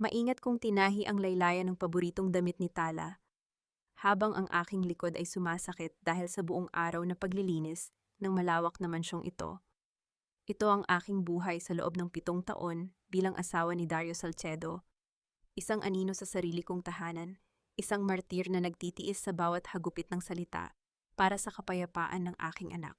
Maingat kong tinahi ang laylayan ng paboritong damit ni Tala, habang ang aking likod ay sumasakit dahil sa buong araw na paglilinis ng malawak na mansyong ito. Ito ang aking buhay sa loob ng 7 taon bilang asawa ni Dario Salcedo, isang anino sa sarili kong tahanan, isang martir na nagtitiis sa bawat hagupit ng salita para sa kapayapaan ng aking anak.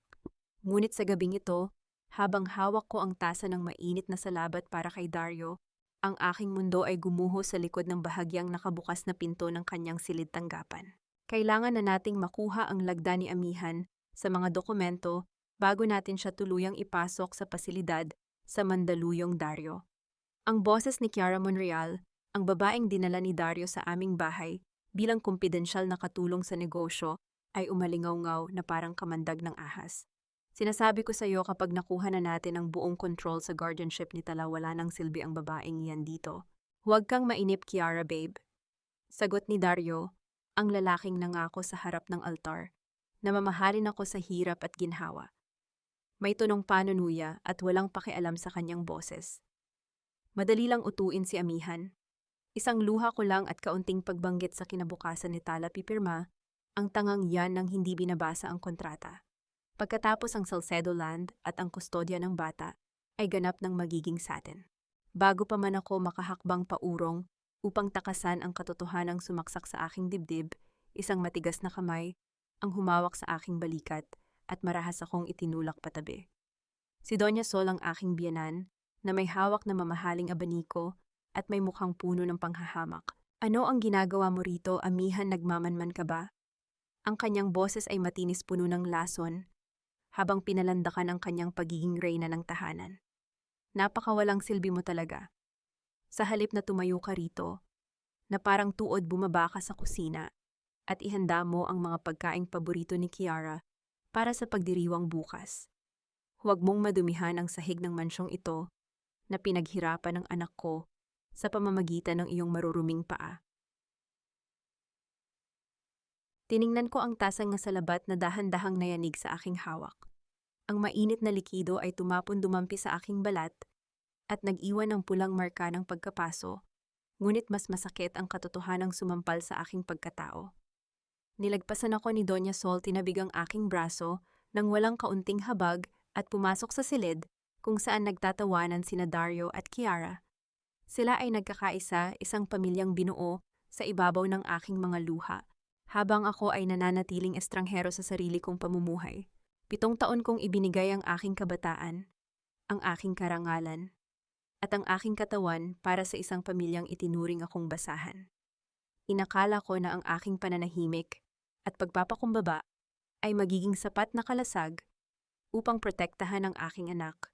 Ngunit sa gabing ito, habang hawak ko ang tasa ng mainit na salabat para kay Dario, ang aking mundo ay gumuho sa likod ng bahagyang nakabukas na pinto ng kanyang silid tanggapan. Kailangan na nating makuha ang lagda ni Amihan sa mga dokumento bago natin siya tuluyang ipasok sa pasilidad sa Mandaluyong Dario. Ang boses ni Kiara Monreal, ang babaeng dinala ni Dario sa aming bahay bilang kumpidensyal na katulong sa negosyo, ay umalingaw-ngaw na parang kamandag ng ahas. Sinasabi ko sa iyo kapag nakuha na natin ang buong control sa guardianship ni Tala, wala nang silbi ang babaeng iyan dito. Huwag kang mainip, Kiara babe. Sagot ni Dario, ang lalaking nangako sa harap ng altar, na mamahalin ako sa hirap at ginhawa. May tunong panunuya at walang pakialam sa kanyang boses. Madali lang utuin si Amihan. Isang luha ko lang at kaunting pagbanggit sa kinabukasan ni Tala pipirma, ang tangang yan ng hindi binabasa ang kontrata. Pagkatapos ang Salcedo Land at ang kustodya ng bata ay ganap ng magiging satin. Bago pa man ako makahakbang paurong upang takasan ang katotohanang sumaksak sa aking dibdib, isang matigas na kamay ang humawak sa aking balikat at marahas akong itinulak patabi. Si Doña Sol ang aking biyanan na may hawak na mamahaling abaniko at may mukhang puno ng panghahamak. Ano ang ginagawa mo rito, Amihan, nagmamanman ka ba? Ang kanyang boses ay matinis, puno ng lason, habang pinalandakan ang kanyang pagiging reyna ng tahanan. Napakawalang silbi mo talaga. Sa halip na tumayo ka rito, na parang tuod bumaba ka sa kusina at ihanda mo ang mga pagkaing paborito ni Kiara para sa pagdiriwang bukas. Huwag mong madumihan ang sahig ng mansyong ito na pinaghirapan ng anak ko sa pamamagitan ng iyong maruruming paa. Tiningnan ko ang tasang nga salabat na dahan-dahang nayanig sa aking hawak. Ang mainit na likido ay dumampi sa aking balat at nag-iwan ng pulang marka ng pagkapaso, ngunit mas masakit ang katotohanang sumampal sa aking pagkatao. Nilagpasan ako ni Doña Sol, tinabig ang aking braso nang walang kaunting habag at pumasok sa silid kung saan nagtatawanan sina Dario at Kiara. Sila ay nagkakaisa, isang pamilyang binuo sa ibabaw ng aking mga luha, habang ako ay nananatiling estranghero sa sarili kong pamumuhay. 7 taon kong ibinigay ang aking kabataan, ang aking karangalan, at ang aking katawan para sa isang pamilyang itinuring akong basahan. Inakala ko na ang aking pananahimik at pagpapakumbaba ay magiging sapat na kalasag upang protektahan ang aking anak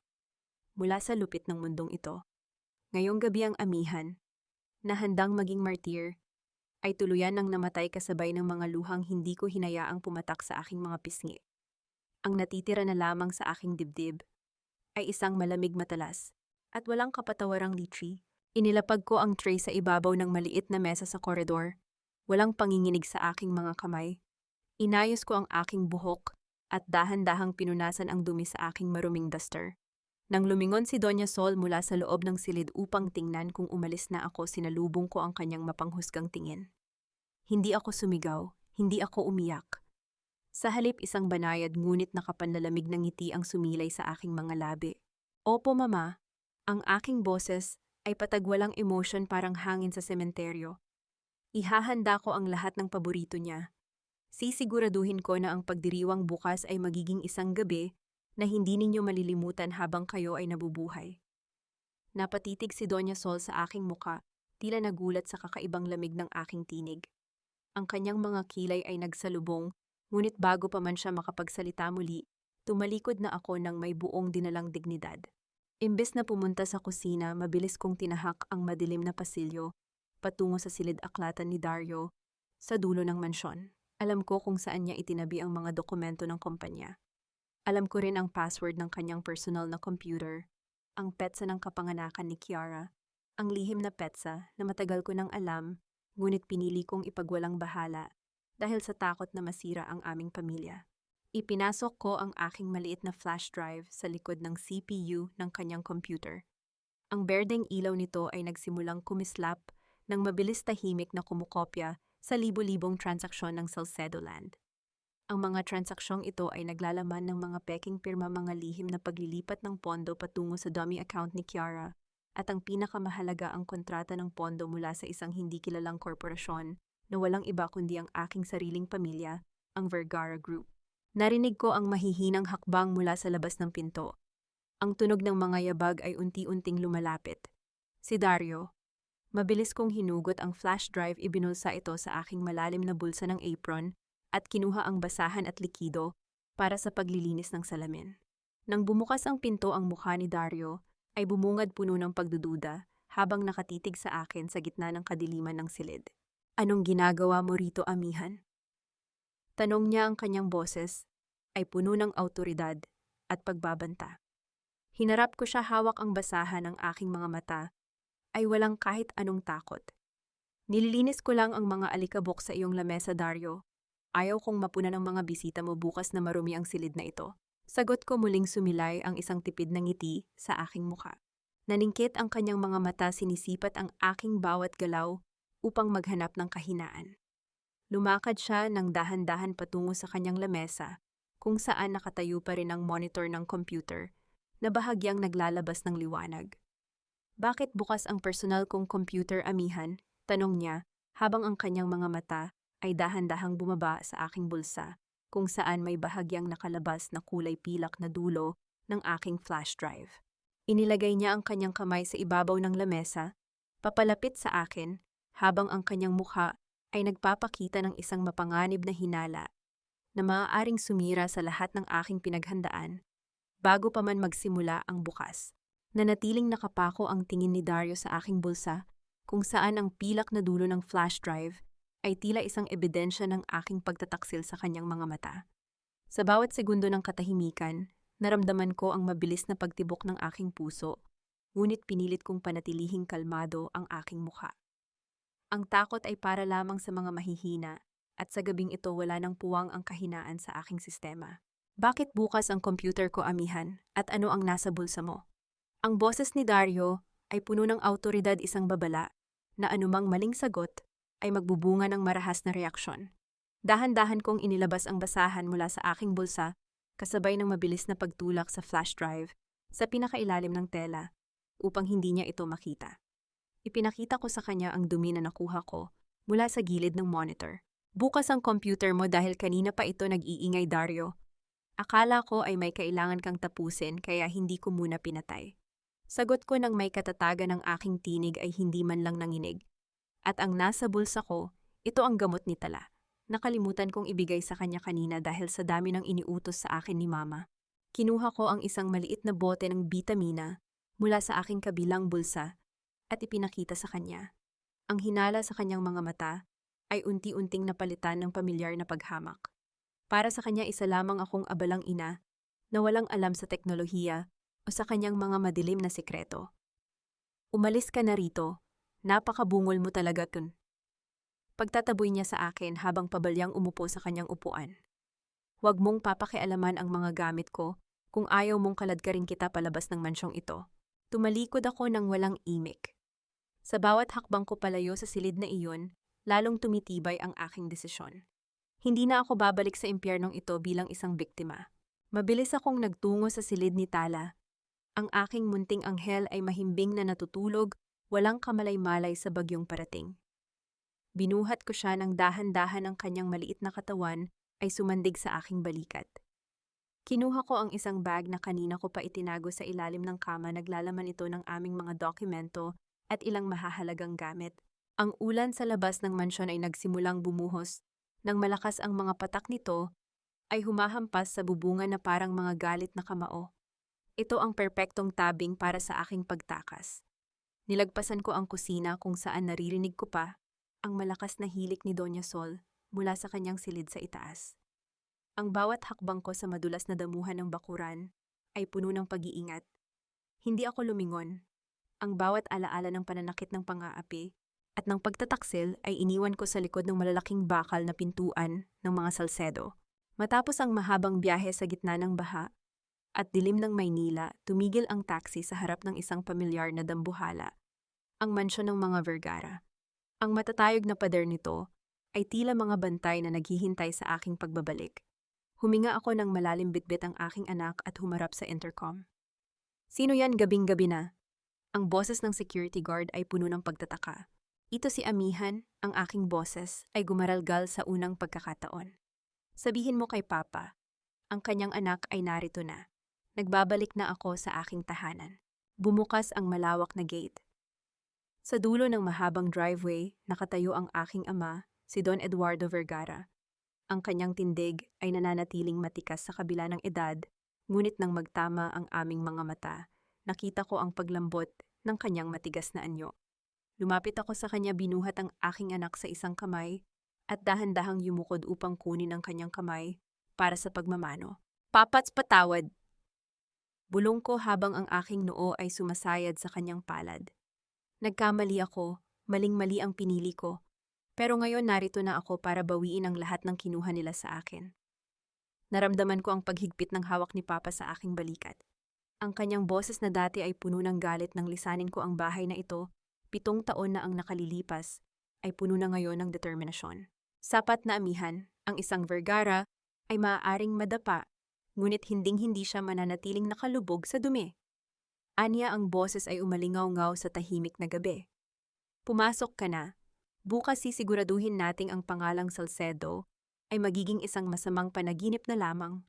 mula sa lupit ng mundong ito. Ngayong gabi ang Amihan, na handang maging martir, ay tuluyan ng namatay kasabay ng mga luhang hindi ko hinayaang pumatak sa aking mga pisngi. Ang natitira na lamang sa aking dibdib ay isang malamig matalas at walang kapatawarang litri. Inilapag ko ang tray sa ibabaw ng maliit na mesa sa koridor, walang panginginig sa aking mga kamay. Inayos ko ang aking buhok at dahan-dahang pinunasan ang dumi sa aking maruming duster. Nang lumingon si Doña Sol mula sa loob ng silid upang tingnan kung umalis na ako, sinalubong ko ang kanyang mapanghusgang tingin. Hindi ako sumigaw, hindi ako umiyak. Sa halip, isang banayad ngunit nakapanlalamig na ngiti ang sumilay sa aking mga labi. Opo, Mama. Ang aking boses ay patagwalang emotion, parang hangin sa sementeryo. Ihahanda ko ang lahat ng paborito niya. Sisiguraduhin ko na ang pagdiriwang bukas ay magiging isang gabi na hindi ninyo malilimutan habang kayo ay nabubuhay. Napatitig si Doña Sol sa aking muka, tila nagulat sa kakaibang lamig ng aking tinig. Ang kanyang mga kilay ay nagsalubong, ngunit bago pa man siya makapagsalita muli, tumalikod na ako ng may buong dinalang dignidad. Imbes na pumunta sa kusina, mabilis kong tinahak ang madilim na pasilyo, patungo sa silid-aklatan ni Dario, sa dulo ng mansyon. Alam ko kung saan niya itinabi ang mga dokumento ng kumpanya. Alam ko rin ang password ng kanyang personal na computer, ang petsa ng kapanganakan ni Kiara, ang lihim na petsa na matagal ko nang alam, ngunit pinili kong ipagwalang bahala dahil sa takot na masira ang aming pamilya. Ipinasok ko ang aking maliit na flash drive sa likod ng CPU ng kanyang computer. Ang berdeng ilaw nito ay nagsimulang kumislap ng mabilis tahimik na kumukopya sa libo-libong transaksyon ng Salcedo Land. Ang mga transaksyong ito ay naglalaman ng mga peking pirma, mga lihim na paglilipat ng pondo patungo sa dummy account ni Kiara, at ang pinakamahalaga, ang kontrata ng pondo mula sa isang hindi kilalang korporasyon na walang iba kundi ang aking sariling pamilya, ang Vergara Group. Narinig ko ang mahihinang hakbang mula sa labas ng pinto. Ang tunog ng mga yabag ay unti-unting lumalapit. Si Dario. Mabilis kong hinugot ang flash drive, ibinulsa ito sa aking malalim na bulsa ng apron at kinuha ang basahan at likido para sa paglilinis ng salamin. Nang bumukas ang pinto, ang mukha ni Dario ay bumungad puno ng pagdududa habang nakatitig sa akin sa gitna ng kadiliman ng silid. "Anong ginagawa mo rito, amihan?" Tanong niya. Ang kanyang boses ay puno ng awtoridad at pagbabanta. Hinarap ko siya, hawak ang basahan, ng aking mga mata ay walang kahit anong takot. "Nililinis ko lang ang mga alikabok sa iyong lamesa, Dario. Ayaw kong mapuna ng mga bisita mo bukas na marumi ang silid na ito." Sagot ko, muling sumilay ang isang tipid na ngiti sa aking mukha. Naningkit ang kanyang mga mata, sinisipat ang aking bawat galaw upang maghanap ng kahinaan. Lumakad siya ng dahan-dahan patungo sa kanyang lamesa, kung saan nakatayo pa rin ang monitor ng computer na bahagyang naglalabas ng liwanag. "Bakit bukas ang personal kong computer, amihan?" tanong niya habang ang kanyang mga mata ay dahan-dahang bumaba sa aking bulsa, kung saan may bahagyang nakalabas na kulay pilak na dulo ng aking flash drive. Inilagay niya ang kanyang kamay sa ibabaw ng lamesa, papalapit sa akin, habang ang kanyang mukha ay nagpapakita ng isang mapanganib na hinala na maaaring sumira sa lahat ng aking pinaghandaan bago pa man magsimula ang bukas. Nanatiling nakapako ang tingin ni Dario sa aking bulsa, kung saan ang pilak na dulo ng flash drive ay tila isang ebidensya ng aking pagtataksil sa kanyang mga mata. Sa bawat segundo ng katahimikan, naramdaman ko ang mabilis na pagtibok ng aking puso, ngunit pinilit kong panatilihing kalmado ang aking mukha. Ang takot ay para lamang sa mga mahihina, at sa gabing ito wala nang puwang ang kahinaan sa aking sistema. "Bakit bukas ang computer ko, amihan? At ano ang nasa bulsa mo?" Ang boses ni Dario ay puno ng awtoridad, isang babala na anumang maling sagot ay magbubunga ng marahas na reaksyon. Dahan-dahan kong inilabas ang basahan mula sa aking bulsa, kasabay ng mabilis na pagtulak sa flash drive sa pinakailalim ng tela upang hindi niya ito makita. Ipinakita ko sa kanya ang dumi na nakuha ko mula sa gilid ng monitor. "Bukas ang computer mo dahil kanina pa ito nag-iingay, Dario. Akala ko ay may kailangan kang tapusin, kaya hindi ko muna pinatay." Sagot ko nang may katatagan ng aking tinig ay hindi man lang nanginig. At ang nasa bulsa ko, ito ang gamot ni Tala. Nakalimutan kong ibigay sa kanya kanina dahil sa dami ng iniutos sa akin ni Mama. Kinuha ko ang isang maliit na bote ng bitamina mula sa aking kabilang bulsa at ipinakita sa kanya. Ang hinala sa kanyang mga mata ay unti-unting napalitan ng pamilyar na paghamak. Para sa kanya, isa lamang akong abalang ina na walang alam sa teknolohiya o sa kanyang mga madilim na sikreto. "Umalis ka na rito. Napakabungol mo talaga, Tun." Pagtataboy niya sa akin habang pabalyang umupo sa kanyang upuan. "Huwag mong papakialaman ang mga gamit ko kung ayaw mong kaladkarin kita palabas ng mansyong ito." Tumalikod ako ng walang imik. Sa bawat hakbang ko palayo sa silid na iyon, lalong tumitibay ang aking desisyon. Hindi na ako babalik sa impyernong ito bilang isang biktima. Mabilis akong nagtungo sa silid ni Tala. Ang aking munting anghel ay mahimbing na natutulog, walang kamalay-malay sa bagyong parating. Binuhat ko siya ng dahan-dahan, ang kanyang maliit na katawan ay sumandig sa aking balikat. Kinuha ko ang isang bag na kanina ko pa itinago sa ilalim ng kama. Naglalaman ito ng aming mga dokumento at ilang mahahalagang gamit. Ang ulan sa labas ng mansyon ay nagsimulang bumuhos. Nang malakas ang mga patak nito, ay humahampas sa bubungan na parang mga galit na kamao. Ito ang perpektong tabing para sa aking pagtakas. Nilagpasan ko ang kusina, kung saan naririnig ko pa ang malakas na hilik ni Doña Sol mula sa kanyang silid sa itaas. Ang bawat hakbang ko sa madulas na damuhan ng bakuran ay puno ng pag-iingat. Hindi ako lumingon. Ang bawat alaala ng pananakit ng pang-aapi at ng pagtataksil ay iniwan ko sa likod ng malalaking bakal na pintuan ng mga Salcedo. Matapos ang mahabang biyahe sa gitna ng baha, at dilim ng Maynila, tumigil ang taxi sa harap ng isang pamilyar na dambuhala, ang mansyon ng mga Vergara. Ang matatayog na pader nito ay tila mga bantay na naghihintay sa aking pagbabalik. Huminga ako ng malalim bitbit ang aking anak at humarap sa intercom. "Sino yan gabing-gabi na?" Ang boses ng security guard ay puno ng pagtataka. "Ito si Amihan," ang aking boses ay gumaralgal sa unang pagkakataon. "Sabihin mo kay Papa, ang kanyang anak ay narito na. Nagbabalik na ako sa aking tahanan." Bumukas ang malawak na gate. Sa dulo ng mahabang driveway, nakatayo ang aking ama, si Don Eduardo Vergara. Ang kanyang tindig ay nananatiling matikas sa kabila ng edad, ngunit nang magtama ang aming mga mata, nakita ko ang paglambot ng kanyang matigas na anyo. Lumapit ako sa kanya, binuhat ang aking anak sa isang kamay at dahan-dahang yumukod upang kunin ang kanyang kamay para sa pagmamano. "Papats, patawad!" Bulong ko habang ang aking noo ay sumasayad sa kanyang palad. Nagkamali ako, maling-mali ang pinili ko. Pero ngayon narito na ako para bawiin ang lahat ng kinuha nila sa akin. Naramdaman ko ang paghigpit ng hawak ni Papa sa aking balikat. Ang kanyang boses na dati ay puno ng galit nang lisanin ko ang bahay na ito, 7 taon na ang nakalilipas, ay puno na ngayon ng determinasyon. Sapat na Amihan, ang isang Vergara, ay maaaring madapa, ngunit hinding-hindi siya mananatiling nakalubog sa dumi. Anya ang boses ay umalingaw-ngaw sa tahimik na gabi. "Pumasok ka na. Bukas sisiguraduhin nating ang pangalang Salcedo ay magiging isang masamang panaginip na lamang."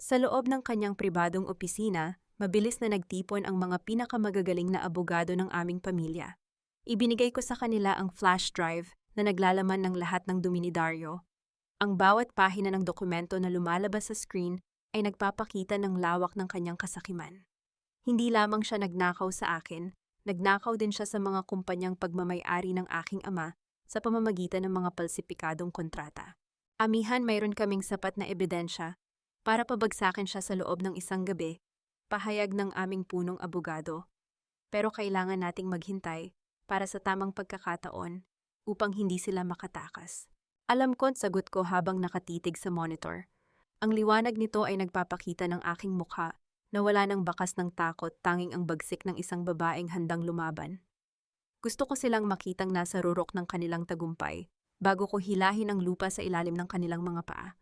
Sa loob ng kanyang pribadong opisina, mabilis na nagtipon ang mga pinakamagagaling na abogado ng aming pamilya. Ibinigay ko sa kanila ang flash drive na naglalaman ng lahat ng dumi ni Dario. Ang bawat pahina ng dokumento na lumalabas sa screen ay nagpapakita ng lawak ng kanyang kasakiman. Hindi lamang siya nagnakaw sa akin, nagnakaw din siya sa mga kumpanyang pagmamay-ari ng aking ama sa pamamagitan ng mga palsipikadong kontrata. "Amihan, mayroon kaming sapat na ebidensya para pabagsakin siya sa loob ng isang gabi," pahayag ng aming punong abogado. "Pero kailangan nating maghintay para sa tamang pagkakataon upang hindi sila makatakas." "Alam ko't," sagot ko habang nakatitig sa monitor. Ang liwanag nito ay nagpapakita ng aking mukha na wala ng bakas ng takot, tanging ang bagsik ng isang babaeng handang lumaban. Gusto ko silang makitang nasa rurok ng kanilang tagumpay bago ko hilahin ang lupa sa ilalim ng kanilang mga paa.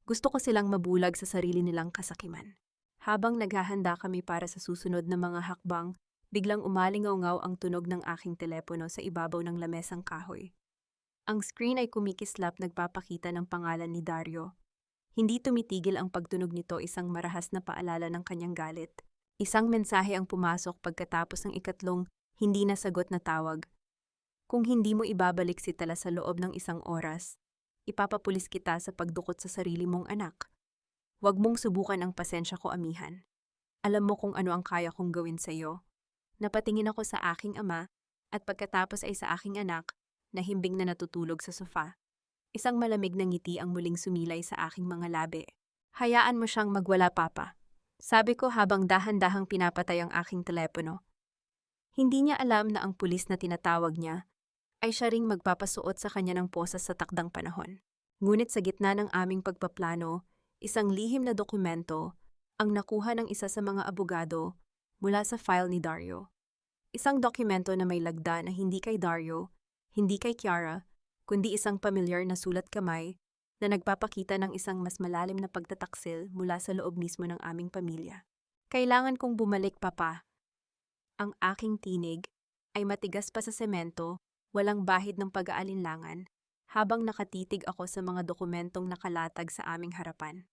Gusto ko silang mabulag sa sarili nilang kasakiman. Habang naghahanda kami para sa susunod na mga hakbang, biglang umalingaw-ngaw ang tunog ng aking telepono sa ibabaw ng lamesang kahoy. Ang screen ay kumikislap, nagpapakita ng pangalan ni Dario. Hindi tumitigil ang pagtunog nito, isang marahas na paalala ng kanyang galit. Isang mensahe ang pumasok pagkatapos ng ikatlong hindi nasagot na tawag. "Kung hindi mo ibabalik si Tala sa loob ng 1 oras, ipapapulis kita sa pagdukot sa sarili mong anak. Huwag mong subukan ang pasensya ko, Amihan. Alam mo kung ano ang kaya kong gawin sa iyo." Napatingin ako sa aking ama at pagkatapos ay sa aking anak na himbing na natutulog sa sofa. Isang malamig na ngiti ang muling sumilay sa aking mga labi. "Hayaan mo siyang magwala, Papa," sabi ko habang dahan-dahang pinapatay ang aking telepono. Hindi niya alam na ang pulis na tinatawag niya ay siya ring magpapasuot sa kanya ng posas sa takdang panahon. Ngunit sa gitna ng aming pagpaplano, isang lihim na dokumento ang nakuha ng isa sa mga abogado mula sa file ni Dario. Isang dokumento na may lagda na hindi kay Dario, hindi kay Kiara, kundi isang pamilyar na sulat kamay na nagpapakita ng isang mas malalim na pagtataksil mula sa loob mismo ng aming pamilya. "Kailangan kong bumalik, Papa." Ang aking tinig ay matigas pa sa semento, walang bahid ng pag-aalinlangan, habang nakatitig ako sa mga dokumentong nakalatag sa aming harapan.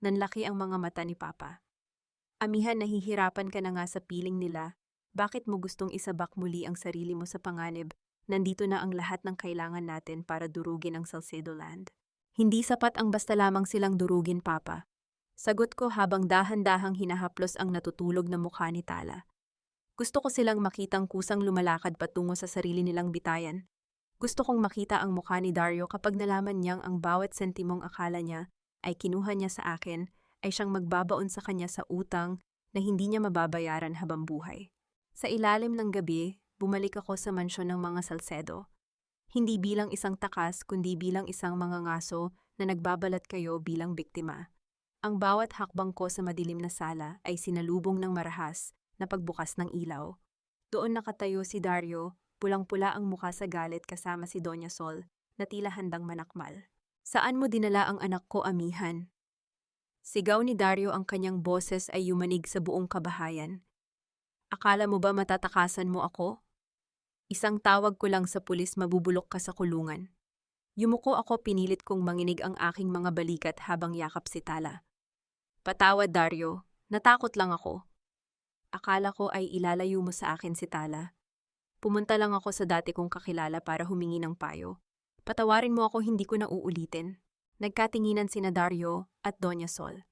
Nanlaki ang mga mata ni Papa. "Amihan, nahihirapan ka na nga sa piling nila. Bakit mo gustong isabak muli ang sarili mo sa panganib? Nandito na ang lahat ng kailangan natin para durugin ang Salcedo Land." "Hindi sapat ang basta lamang silang durugin, Papa," sagot ko habang dahan-dahang hinahaplos ang natutulog na mukha ni Tala. "Gusto ko silang makitang kusang lumalakad patungo sa sarili nilang bitayan. Gusto kong makita ang mukha ni Dario kapag nalaman niyang ang bawat sentimong akala niya ay kinuha niya sa akin ay siyang magbabaon sa kanya sa utang na hindi niya mababayaran habang buhay." Sa ilalim ng gabi, bumalik ako sa mansyon ng mga Salcedo. Hindi bilang isang takas, kundi bilang isang mangangaso na nagbabalat kayo bilang biktima. Ang bawat hakbang ko sa madilim na sala ay sinalubong ng marahas na pagbukas ng ilaw. Doon nakatayo si Dario, pulang-pula ang mukha sa galit kasama si Doña Sol, na tila handang manakmal. Saan mo dinala ang anak ko, amihan? Sigaw ni Dario, ang kanyang boses ay yumanig sa buong kabahayan. Akala mo ba matatakasan mo ako? Isang tawag ko lang sa pulis, mabubulok ka sa kulungan. Yumuko ako, pinilit kong manginig ang aking mga balikat habang yakap si Tala. Patawad, Dario. Natakot lang ako. Akala ko ay ilalayo mo sa akin si Tala. Pumunta lang ako sa dati kong kakilala para humingi ng payo. Patawarin mo ako, hindi ko na uulitin. Nagkatinginan sina Dario at Doña Sol.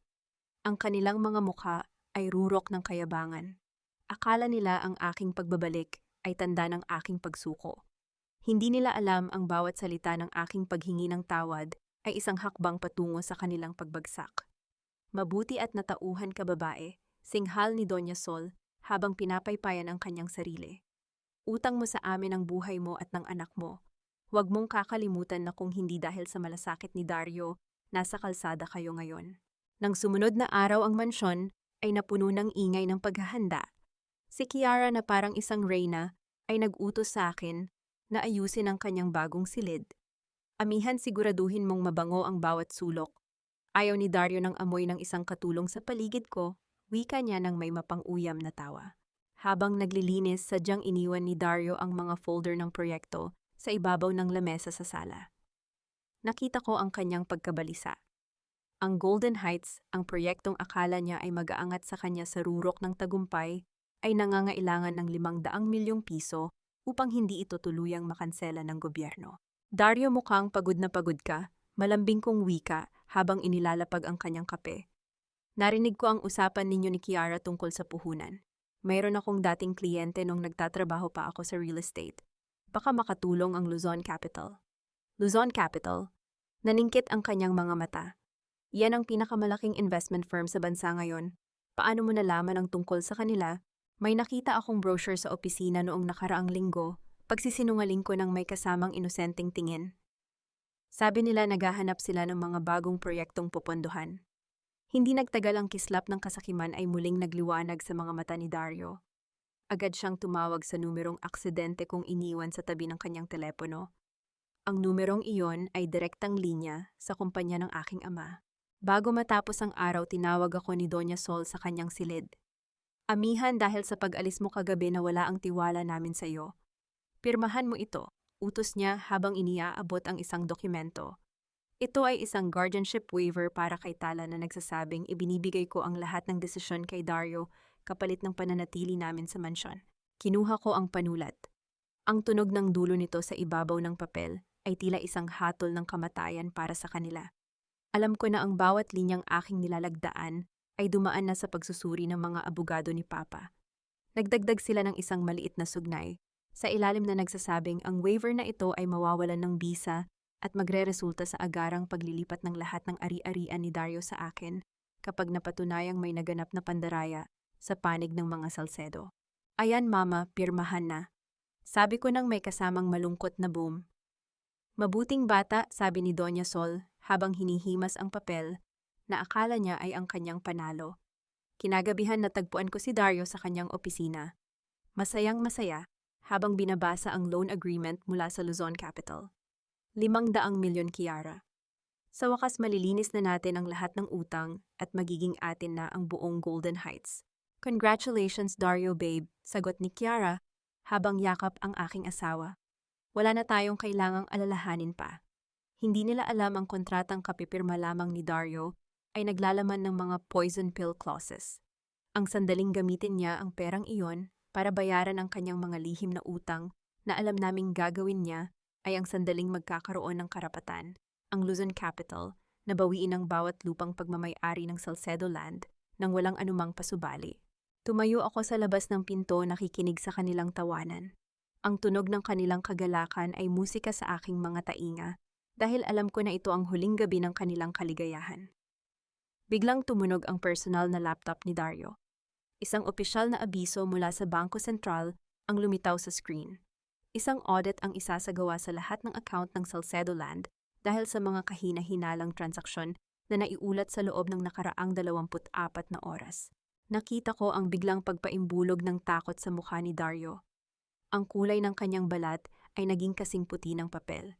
Ang kanilang mga mukha ay rurok ng kayabangan. Akala nila ang aking pagbabalik ay tanda ng aking pagsuko. Hindi nila alam ang bawat salita ng aking paghingi ng tawad ay isang hakbang patungo sa kanilang pagbagsak. Mabuti at natauhan ka, babae, singhal ni Doña Sol habang pinapaypayan ang kanyang sarili. Utang mo sa amin ang buhay mo at ng anak mo. Huwag mong kakalimutan na kung hindi dahil sa malasakit ni Dario, nasa kalsada kayo ngayon. Nang sumunod na araw, ang mansyon ay napuno ng ingay ng paghahanda. Si Kiara, na parang isang reyna, ay nag-utos sa akin na ayusin ang kanyang bagong silid. Amihan, siguraduhin mong mabango ang bawat sulok. Ayaw ni Dario ng amoy ng isang katulong sa paligid ko, wika niya ng may mapang-uyam na tawa. Habang naglilinis, sadyang iniwan ni Dario ang mga folder ng proyekto sa ibabaw ng lamesa sa sala. Nakita ko ang kanyang pagkabalisa. Ang Golden Heights, ang proyektong akala niya ay mag-aangat sa kanya sa rurok ng tagumpay, ay nangangailangan ng 500 milyong piso upang hindi ito tuluyang makansela ng gobyerno. Dario, mukhang pagod na pagod ka, malambing kong wika habang inilalapag ang kanyang kape. Narinig ko ang usapan ninyo ni Kiara tungkol sa puhunan. Mayroon akong dating kliyente nung nagtatrabaho pa ako sa real estate. Baka makatulong ang Luzon Capital. Luzon Capital? Naningkit ang kanyang mga mata. Yan ang pinakamalaking investment firm sa bansa ngayon. Paano mo nalaman ang tungkol sa kanila? May nakita akong brochure sa opisina noong nakaraang linggo, pagsisinungaling ko ng may kasamang inosenteng tingin. Sabi nila naghahanap sila ng mga bagong proyektong pupondohan. Hindi nagtagal, ang kislap ng kasakiman ay muling nagliwanag sa mga mata ni Dario. Agad siyang tumawag sa numerong aksidente kong iniwan sa tabi ng kanyang telepono. Ang numerong iyon ay direktang linya sa kumpanya ng aking ama. Bago matapos ang araw, tinawag ako ni Doña Sol sa kanyang silid. Amihan, dahil sa pag-alis mo kagabi nawala ang tiwala namin sa iyo. Pirmahan mo ito, utos niya habang iniaabot ang isang dokumento. Ito ay isang guardianship waiver para kay Tala na nagsasabing ibinibigay ko ang lahat ng desisyon kay Dario kapalit ng pananatili namin sa mansyon. Kinuha ko ang panulat. Ang tunog ng dulo nito sa ibabaw ng papel ay tila isang hatol ng kamatayan para sa kanila. Alam ko na ang bawat linyang aking nilalagdaan ay dumaan na sa pagsusuri ng mga abogado ni Papa. Nagdagdag sila ng isang maliit na sugnay sa ilalim na nagsasabing ang waiver na ito ay mawawalan ng bisa at magreresulta sa agarang paglilipat ng lahat ng ari-arian ni Dario sa akin kapag napatunayang may naganap na pandaraya sa panig ng mga Salcedo. Ayan mama, pirmahan na. Sabi ko nang may kasamang malungkot na boom. Mabuting bata, sabi ni Doña Sol habang hinihimas ang papel na akala niya ay ang kanyang panalo. Kinagabihan natagpuan ko si Dario sa kanyang opisina. Masayang masaya habang binabasa ang loan agreement mula sa Luzon Capital. 500 milyon, Kiara. Sa wakas malilinis na natin ang lahat ng utang at magiging atin na ang buong Golden Heights. Congratulations, Dario babe, sagot ni Kiara habang yakap ang aking asawa. Wala na tayong kailangang alalahanin pa. Hindi nila alam ang kontratang kapipirma lamang ni Dario ay naglalaman ng mga poison pill clauses. Ang sandaling gamitin niya ang perang iyon para bayaran ang kanyang mga lihim na utang na alam naming gagawin niya ay ang sandaling magkakaroon ng karapatan, ang Luzon Capital, na bawiin ang bawat lupang pagmamay-ari ng Salcedo Land nang walang anumang pasubali. Tumayo ako sa labas ng pinto, nakikinig sa kanilang tawanan. Ang tunog ng kanilang kagalakan ay musika sa aking mga tainga dahil alam ko na ito ang huling gabi ng kanilang kaligayahan. Biglang tumunog ang personal na laptop ni Dario. Isang opisyal na abiso mula sa Bangko Sentral ang lumitaw sa screen. Isang audit ang isasagawa sa lahat ng account ng Salcedo Land dahil sa mga kahina-hinalang transaksyon na naiulat sa loob ng nakaraang 24 na oras. Nakita ko ang biglang pagpaimbulog ng takot sa mukha ni Dario. Ang kulay ng kanyang balat ay naging kasing puti ng papel.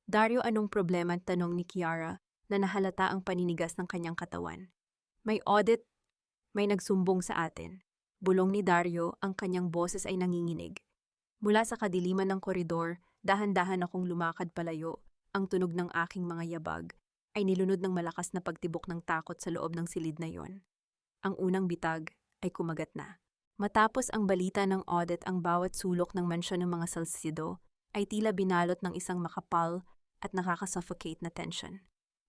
Dario, anong problema? Tanong ni Kiara na nahalata ang paninigas ng kanyang katawan. May audit, may nagsumbong sa atin. Bulong ni Dario, ang kanyang boses ay nanginginig. Mula sa kadiliman ng koridor, dahan-dahan akong lumakad palayo. Ang tunog ng aking mga yabag ay nilunod ng malakas na pagtibok ng takot sa loob ng silid na yon. Ang unang bitag ay kumagat na. Matapos ang balita ng audit, ang bawat sulok ng mansyon ng mga Salcido ay tila binalot ng isang makapal at nakakasuffocate na tension.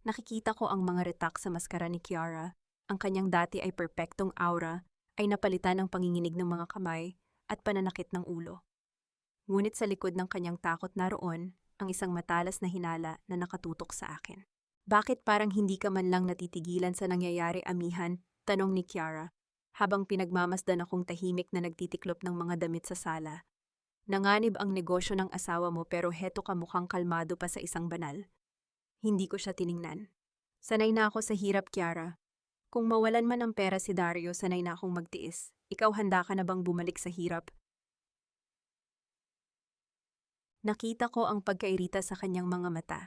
Nakikita ko ang mga retak sa maskara ni Kiara. Ang kanyang dati ay perpektong aura ay napalitan ng panginginig ng mga kamay at pananakit ng ulo. Ngunit sa likod ng kanyang takot naroon ang isang matalas na hinala na nakatutok sa akin. Bakit parang hindi ka man lang natitigilan sa nangyayari, amihan? Tanong ni Kiara, habang pinagmamasdan akong tahimik na nagtitiklop ng mga damit sa sala. Nanganib ang negosyo ng asawa mo pero heto ka mukhang kalmado pa sa isang banal. Hindi ko siya tiningnan. Sanay na ako sa hirap, Kiara. Kung mawalan man ng pera si Dario, sanay na akong magtiis. Ikaw, handa ka na bang bumalik sa hirap? Nakita ko ang pagkairita sa kanyang mga mata.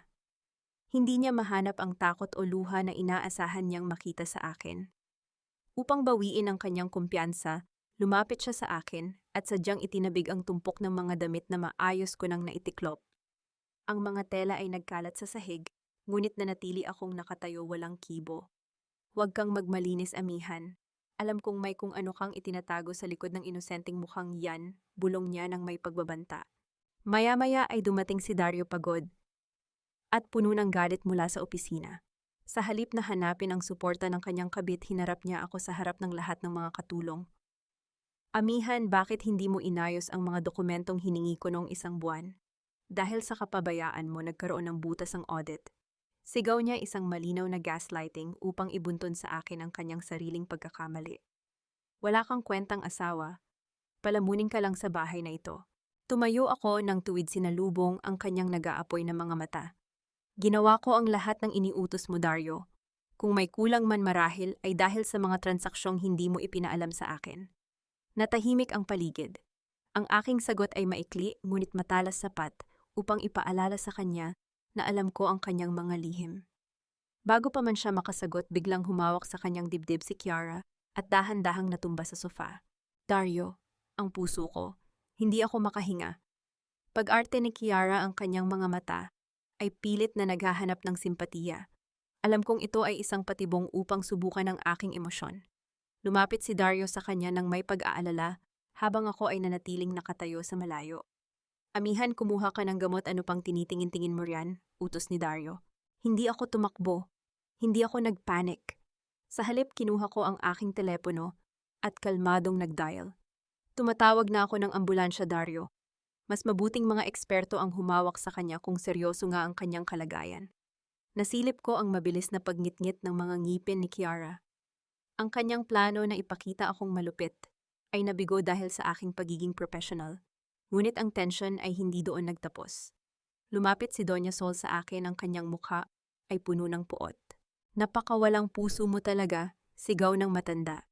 Hindi niya mahanap ang takot o luha na inaasahan niyang makita sa akin. Upang bawiin ang kanyang kumpiyansa, lumapit siya sa akin at sadyang itinabig ang tumpok ng mga damit na maayos ko nang naitiklop. Ang mga tela ay nagkalat sa sahig, ngunit nanatili akong nakatayo walang kibo. Huwag kang magmalinis, amihan. Alam kong may kung ano kang itinatago sa likod ng inosenteng mukhang yan, bulong niya ng may pagbabanta. Maya-maya ay dumating si Dario pagod at puno ng galit mula sa opisina. Sa halip na hanapin ang suporta ng kanyang kabit, hinarap niya ako sa harap ng lahat ng mga katulong. Amihan, bakit hindi mo inayos ang mga dokumentong hiningi ko noong isang buwan? Dahil sa kapabayaan mo, nagkaroon ng butas ang audit. Sigaw niya isang malinaw na gaslighting upang ibunton sa akin ang kanyang sariling pagkakamali. Wala kang kwentang asawa. Palamunin ka lang sa bahay na ito. Tumayo ako nang tuwid sinalubong ang kanyang nag-aapoy na mga mata. Ginawa ko ang lahat ng iniutos mo, Dario. Kung may kulang man marahil ay dahil sa mga transaksyong hindi mo ipinaalam sa akin. Natahimik ang paligid. Ang aking sagot ay maikli ngunit matalas sapat upang ipaalala sa kanya na alam ko ang kanyang mga lihim. Bago pa man siya makasagot, biglang humawak sa kanyang dibdib si Kiara at dahan-dahang natumba sa sofa. Dario, ang puso ko, hindi ako makahinga. Pag-arte ni Kiara ang kanyang mga mata ay pilit na naghahanap ng simpatiya. Alam kong ito ay isang patibong upang subukan ang aking emosyon. Lumapit si Dario sa kanya ng may pag-aalala habang ako ay nanatiling nakatayo sa malayo. Amihan, kumuha ka ng gamot, ano pang tinitingin-tingin mo riyan? Utos ni Dario. Hindi ako tumakbo. Hindi ako nagpanic. Sa halip, kinuha ko ang aking telepono at kalmadong nagdial. Tumatawag na ako ng ambulansya, Dario. Mas mabuting mga eksperto ang humawak sa kanya kung seryoso nga ang kanyang kalagayan. Nasilip ko ang mabilis na pagngit-ngit ng mga ngipin ni Kiara. Ang kanyang plano na ipakita akong malupit ay nabigo dahil sa aking pagiging professional. Ngunit ang tension ay hindi doon nagtapos. Lumapit si Doña Sol sa akin, ang kanyang mukha ay puno ng puot. Napakawalang puso mo talaga, sigaw ng matanda.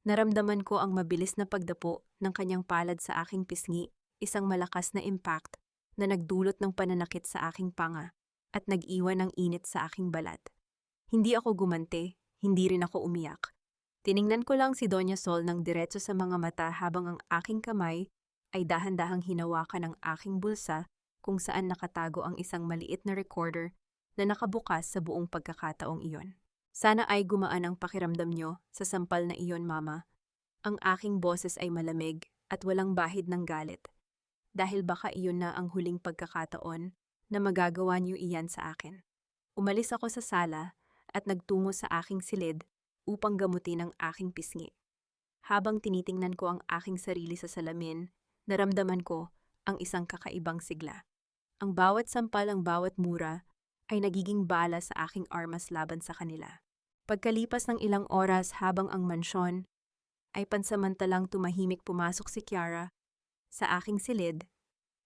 Naramdaman ko ang mabilis na pagdapo ng kanyang palad sa aking pisngi, isang malakas na impact na nagdulot ng pananakit sa aking panga at nag-iwan ng init sa aking balat. Hindi ako gumante, hindi rin ako umiyak. Tiningnan ko lang si Doña Sol ng diretso sa mga mata habang ang aking kamay ay dahan-dahang hinawakan ng aking bulsa kung saan nakatago ang isang maliit na recorder na nakabukas sa buong pagkakataong iyon. Sana ay gumaan ang pakiramdam nyo sa sampal na iyon, Mama. Ang aking boses ay malamig at walang bahid ng galit. Dahil baka iyon na ang huling pagkakataon na magagawa niyo iyan sa akin. Umalis ako sa sala at nagtungo sa aking silid upang gamutin ang aking pisngi. Habang tinitingnan ko ang aking sarili sa salamin, naramdaman ko ang isang kakaibang sigla. Ang bawat sampal, ang bawat mura ay nagiging bala sa aking armas laban sa kanila. Pagkalipas ng ilang oras habang ang mansyon ay pansamantalang tumahimik, pumasok si Kiara sa aking silid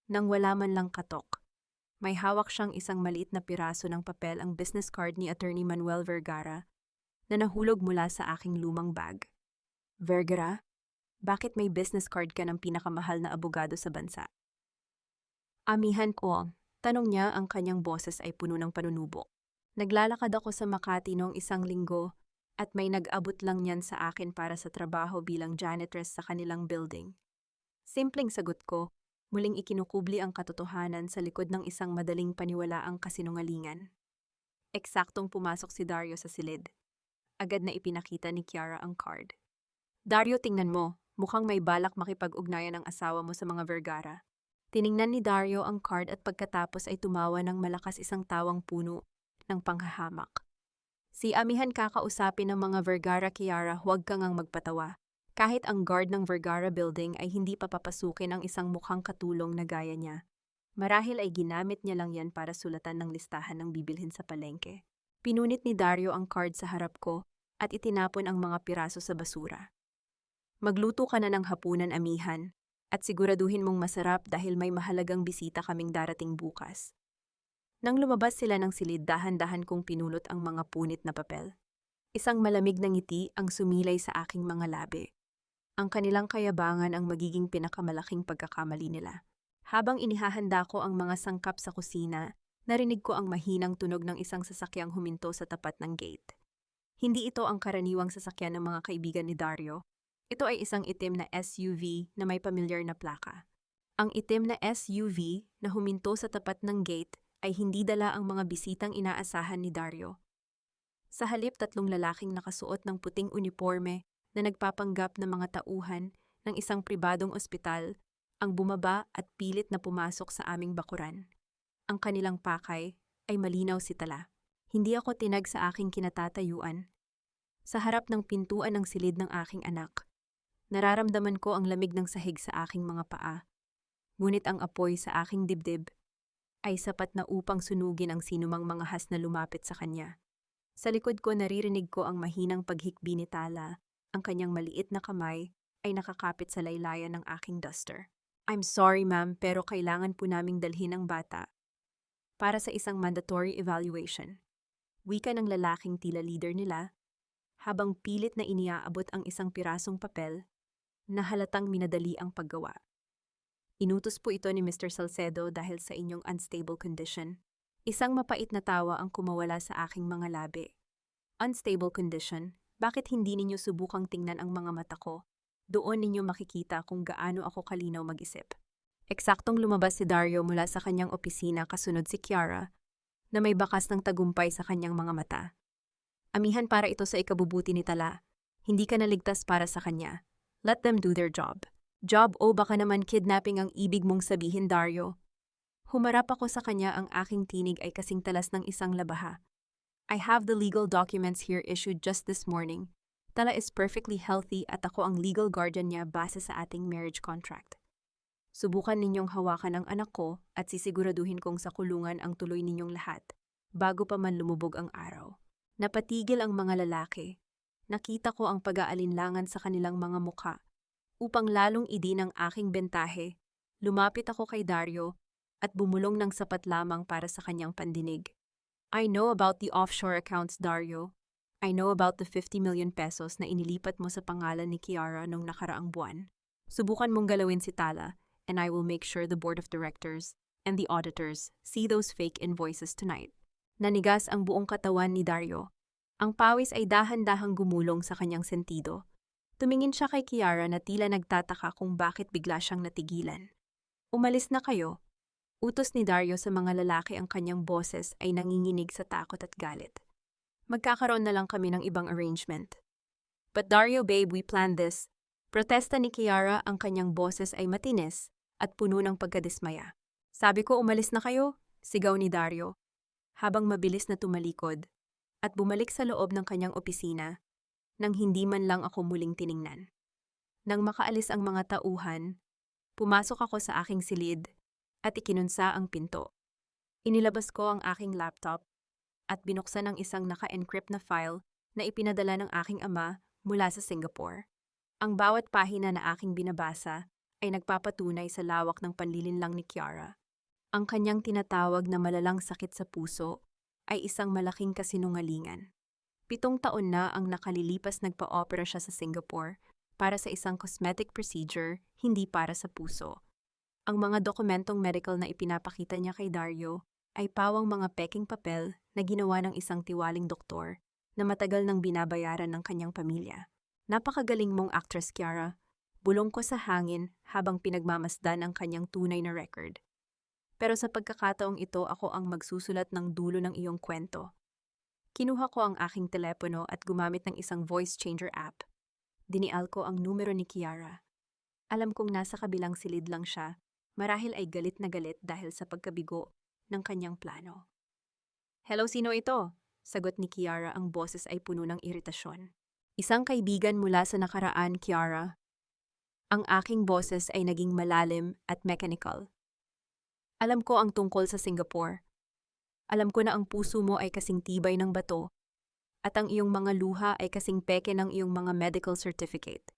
nang wala man lang katok. May hawak siyang isang maliit na piraso ng papel, ang business card ni Attorney Manuel Vergara na nahulog mula sa aking lumang bag. Vergara, bakit may business card ka ng pinakamahal na abogado sa bansa? Amihan ko, tanong niya, ang kanyang boses ay puno ng panunubok. Naglalakad ako sa Makati noong 1 linggo at may nag-abot lang niyan sa akin para sa trabaho bilang janitress sa kanilang building. Simpleng sagot ko, muling ikinukubli ang katotohanan sa likod ng isang madaling paniwalaang kasinungalingan. Eksaktong pumasok si Dario sa silid. Agad na ipinakita ni Kiara ang card. Dario, tingnan mo, mukhang may balak makipag-ugnayan ang asawa mo sa mga Vergara. Tiningnan ni Dario ang card at pagkatapos ay tumawa ng malakas, isang tawang puno ng panghahamak. Si amihan kakausapin ng mga Vergara, Kiara, huwag kang ang magpatawa. Kahit ang guard ng Vergara building ay hindi pa papasukin ang isang mukhang katulong na gaya niya. Marahil ay ginamit niya lang yan para sulatan ng listahan ng bibilhin sa palengke. Pinunit ni Dario ang card sa harap ko at itinapon ang mga piraso sa basura. Magluto ka na ng hapunan, amihan, at siguraduhin mong masarap dahil may mahalagang bisita kaming darating bukas. Nang lumabas sila ng silid, dahan-dahan kong pinulot ang mga punit na papel. Isang malamig na ngiti ang sumilay sa aking mga labi. Ang kanilang kayabangan ang magiging pinakamalaking pagkakamali nila. Habang inihahanda ko ang mga sangkap sa kusina, narinig ko ang mahinang tunog ng isang sasakyang huminto sa tapat ng gate. Hindi ito ang karaniwang sasakyan ng mga kaibigan ni Dario. Ito ay isang itim na SUV na may pamilyar na plaka. Ang itim na SUV na huminto sa tapat ng gate ay hindi dala ang mga bisitang inaasahan ni Dario. Sa halip, 3 lalaking nakasuot ng puting uniforme na nagpapanggap ng mga tauhan ng isang pribadong ospital ang bumaba at pilit na pumasok sa aming bakuran. Ang kanilang pakay ay malinaw si Tala. Hindi ako tinag sa aking kinatatayuan. Sa harap ng pintuan ng silid ng aking anak, nararamdaman ko ang lamig ng sahig sa aking mga paa. Ngunit ang apoy sa aking dibdib ay sapat na upang sunugin ang sinumang mga has na lumapit sa kanya. Sa likod ko, naririnig ko ang mahinang paghikbi ni Tala. Ang kanyang maliit na kamay ay nakakapit sa laylayan ng aking duster. I'm sorry, ma'am, pero kailangan po naming dalhin ang bata para sa isang mandatory evaluation. Wika ng lalaking tila leader nila, habang pilit na iniaabot ang isang pirasong papel na halatang minadali ang paggawa. Inutos po ito ni Mr. Salcedo dahil sa inyong unstable condition. Isang mapait na tawa ang kumawala sa aking mga labi. Unstable condition? Bakit hindi ninyo subukang tingnan ang mga mata ko? Doon ninyo makikita kung gaano ako kalinaw mag-isip. Eksaktong lumabas si Dario mula sa kanyang opisina, kasunod si Kiara na may bakas ng tagumpay sa kanyang mga mata. Amihan, para ito sa ikabubuti ni Tala. Hindi ka naligtas para sa kanya. Let them do their job. Job o baka naman kidnapping ang ibig mong sabihin, Dario? Humarap ako sa kanya, ang aking tinig ay kasing talas ng isang labaha. I have the legal documents here issued just this morning. Tala is perfectly healthy at ako ang legal guardian niya base sa ating marriage contract. Subukan ninyong hawakan ang anak ko at sisiguraduhin kong sa kulungan ang tuloy ninyong lahat bago pa man lumubog ang araw. Napatigil ang mga lalaki. Nakita ko ang pag-aalinlangan sa kanilang mga mukha. Upang lalong idin ang aking bentahe, lumapit ako kay Dario at bumulong ng sapat lamang para sa kanyang pandinig. I know about the offshore accounts, Dario. I know about the 50 million pesos na inilipat mo sa pangalan ni Kiara nung nakaraang buwan. Subukan mong galawin si Tala, and I will make sure the board of directors and the auditors see those fake invoices tonight. Nanigas ang buong katawan ni Dario. Ang pawis ay dahan-dahang gumulong sa kanyang sentido. Tumingin siya kay Kiara na tila nagtataka kung bakit bigla siyang natigilan. Umalis na kayo. Utos ni Dario sa mga lalaki, ang kanyang boses ay nanginginig sa takot at galit. Magkakaroon na lang kami ng ibang arrangement. But Dario, babe, we planned this. Protesta ni Kiara, ang kanyang boses ay matinis at puno ng pagkadismaya. Sabi ko, umalis na kayo, sigaw ni Dario, habang mabilis na tumalikod at bumalik sa loob ng kanyang opisina nang hindi man lang ako muling tiningnan. Nang makaalis ang mga tauhan, pumasok ako sa aking silid at ikinunsa ang pinto. Inilabas ko ang aking laptop at binuksan ang isang naka-encrypt na file na ipinadala ng aking ama mula sa Singapore. Ang bawat pahina na aking binabasa ay nagpapatunay sa lawak ng panlilinlang ni Kiara. Ang kanyang tinatawag na malalang sakit sa puso ay isang malaking kasinungalingan. 7 taon na ang nakalilipas nagpa-opera siya sa Singapore para sa isang cosmetic procedure, hindi para sa puso. Ang mga dokumentong medical na ipinapakita niya kay Dario ay pawang mga peking papel na ginawa ng isang tiwaling doktor na matagal nang binabayaran ng kanyang pamilya. Napakagaling mong actress, Kiara. Bulong ko sa hangin habang pinagmamasdan ang kanyang tunay na record. Pero sa pagkakataong ito, ako ang magsusulat ng dulo ng iyong kwento. Kinuha ko ang aking telepono at gumamit ng isang voice changer app. Dinial ko ang numero ni Kiara. Alam kong nasa kabilang silid lang siya, marahil ay galit na galit dahil sa pagkabigo ng kanyang plano. "Hello, sino ito?" Sagot ni Kiara, ang boses ay puno ng iritasyon. "Isang kaibigan mula sa nakaraan, Kiara." Ang aking boses ay naging malalim at mechanical. "Alam ko ang tungkol sa Singapore. Alam ko na ang puso mo ay kasing tibay ng bato at ang iyong mga luha ay kasing peke ng iyong mga medical certificate.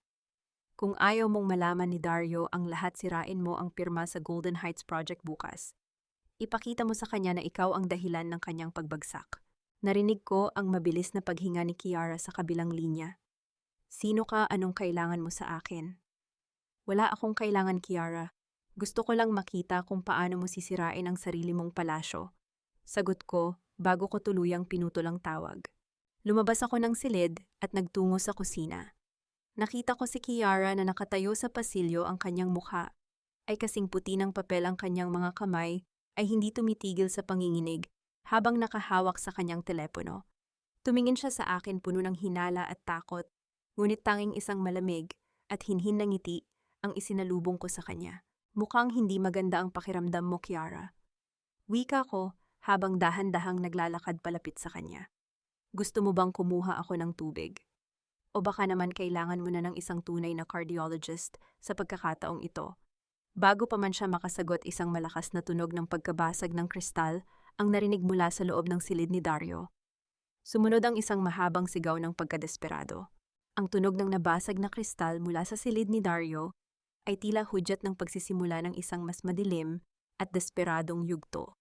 Kung ayaw mong malaman ni Dario ang lahat, sirain mo ang pirma sa Golden Heights Project bukas. Ipakita mo sa kanya na ikaw ang dahilan ng kanyang pagbagsak." Narinig ko ang mabilis na paghinga ni Kiara sa kabilang linya. "Sino ka? Anong kailangan mo sa akin?" "Wala akong kailangan, Kiara. Gusto ko lang makita kung paano mo sisirain ang sarili mong palasyo." Sagot ko bago ko tuluyang pinutol ang tawag. Lumabas ako ng silid at nagtungo sa kusina. Nakita ko si Kiara na nakatayo sa pasilyo, ang kanyang mukha ay kasing puti ng papel, ang kanyang mga kamay ay hindi tumitigil sa panginginig habang nakahawak sa kanyang telepono. Tumingin siya sa akin puno ng hinala at takot, ngunit tanging isang malamig at hinhin na ngiti ang isinalubong ko sa kanya. "Mukhang hindi maganda ang pakiramdam mo, Kiara." Wika ko habang dahan-dahang naglalakad palapit sa kanya. "Gusto mo bang kumuha ako ng tubig? O baka naman kailangan mo na ng isang tunay na cardiologist sa pagkakataong ito?" Bago pa man siya makasagot, isang malakas na tunog ng pagkabasag ng kristal ang narinig mula sa loob ng silid ni Dario. Sumunod ang isang mahabang sigaw ng pagkadesperado. Ang tunog ng nabasag na kristal mula sa silid ni Dario ay tila hudyat ng pagsisimula ng isang mas madilim at desperadong yugto.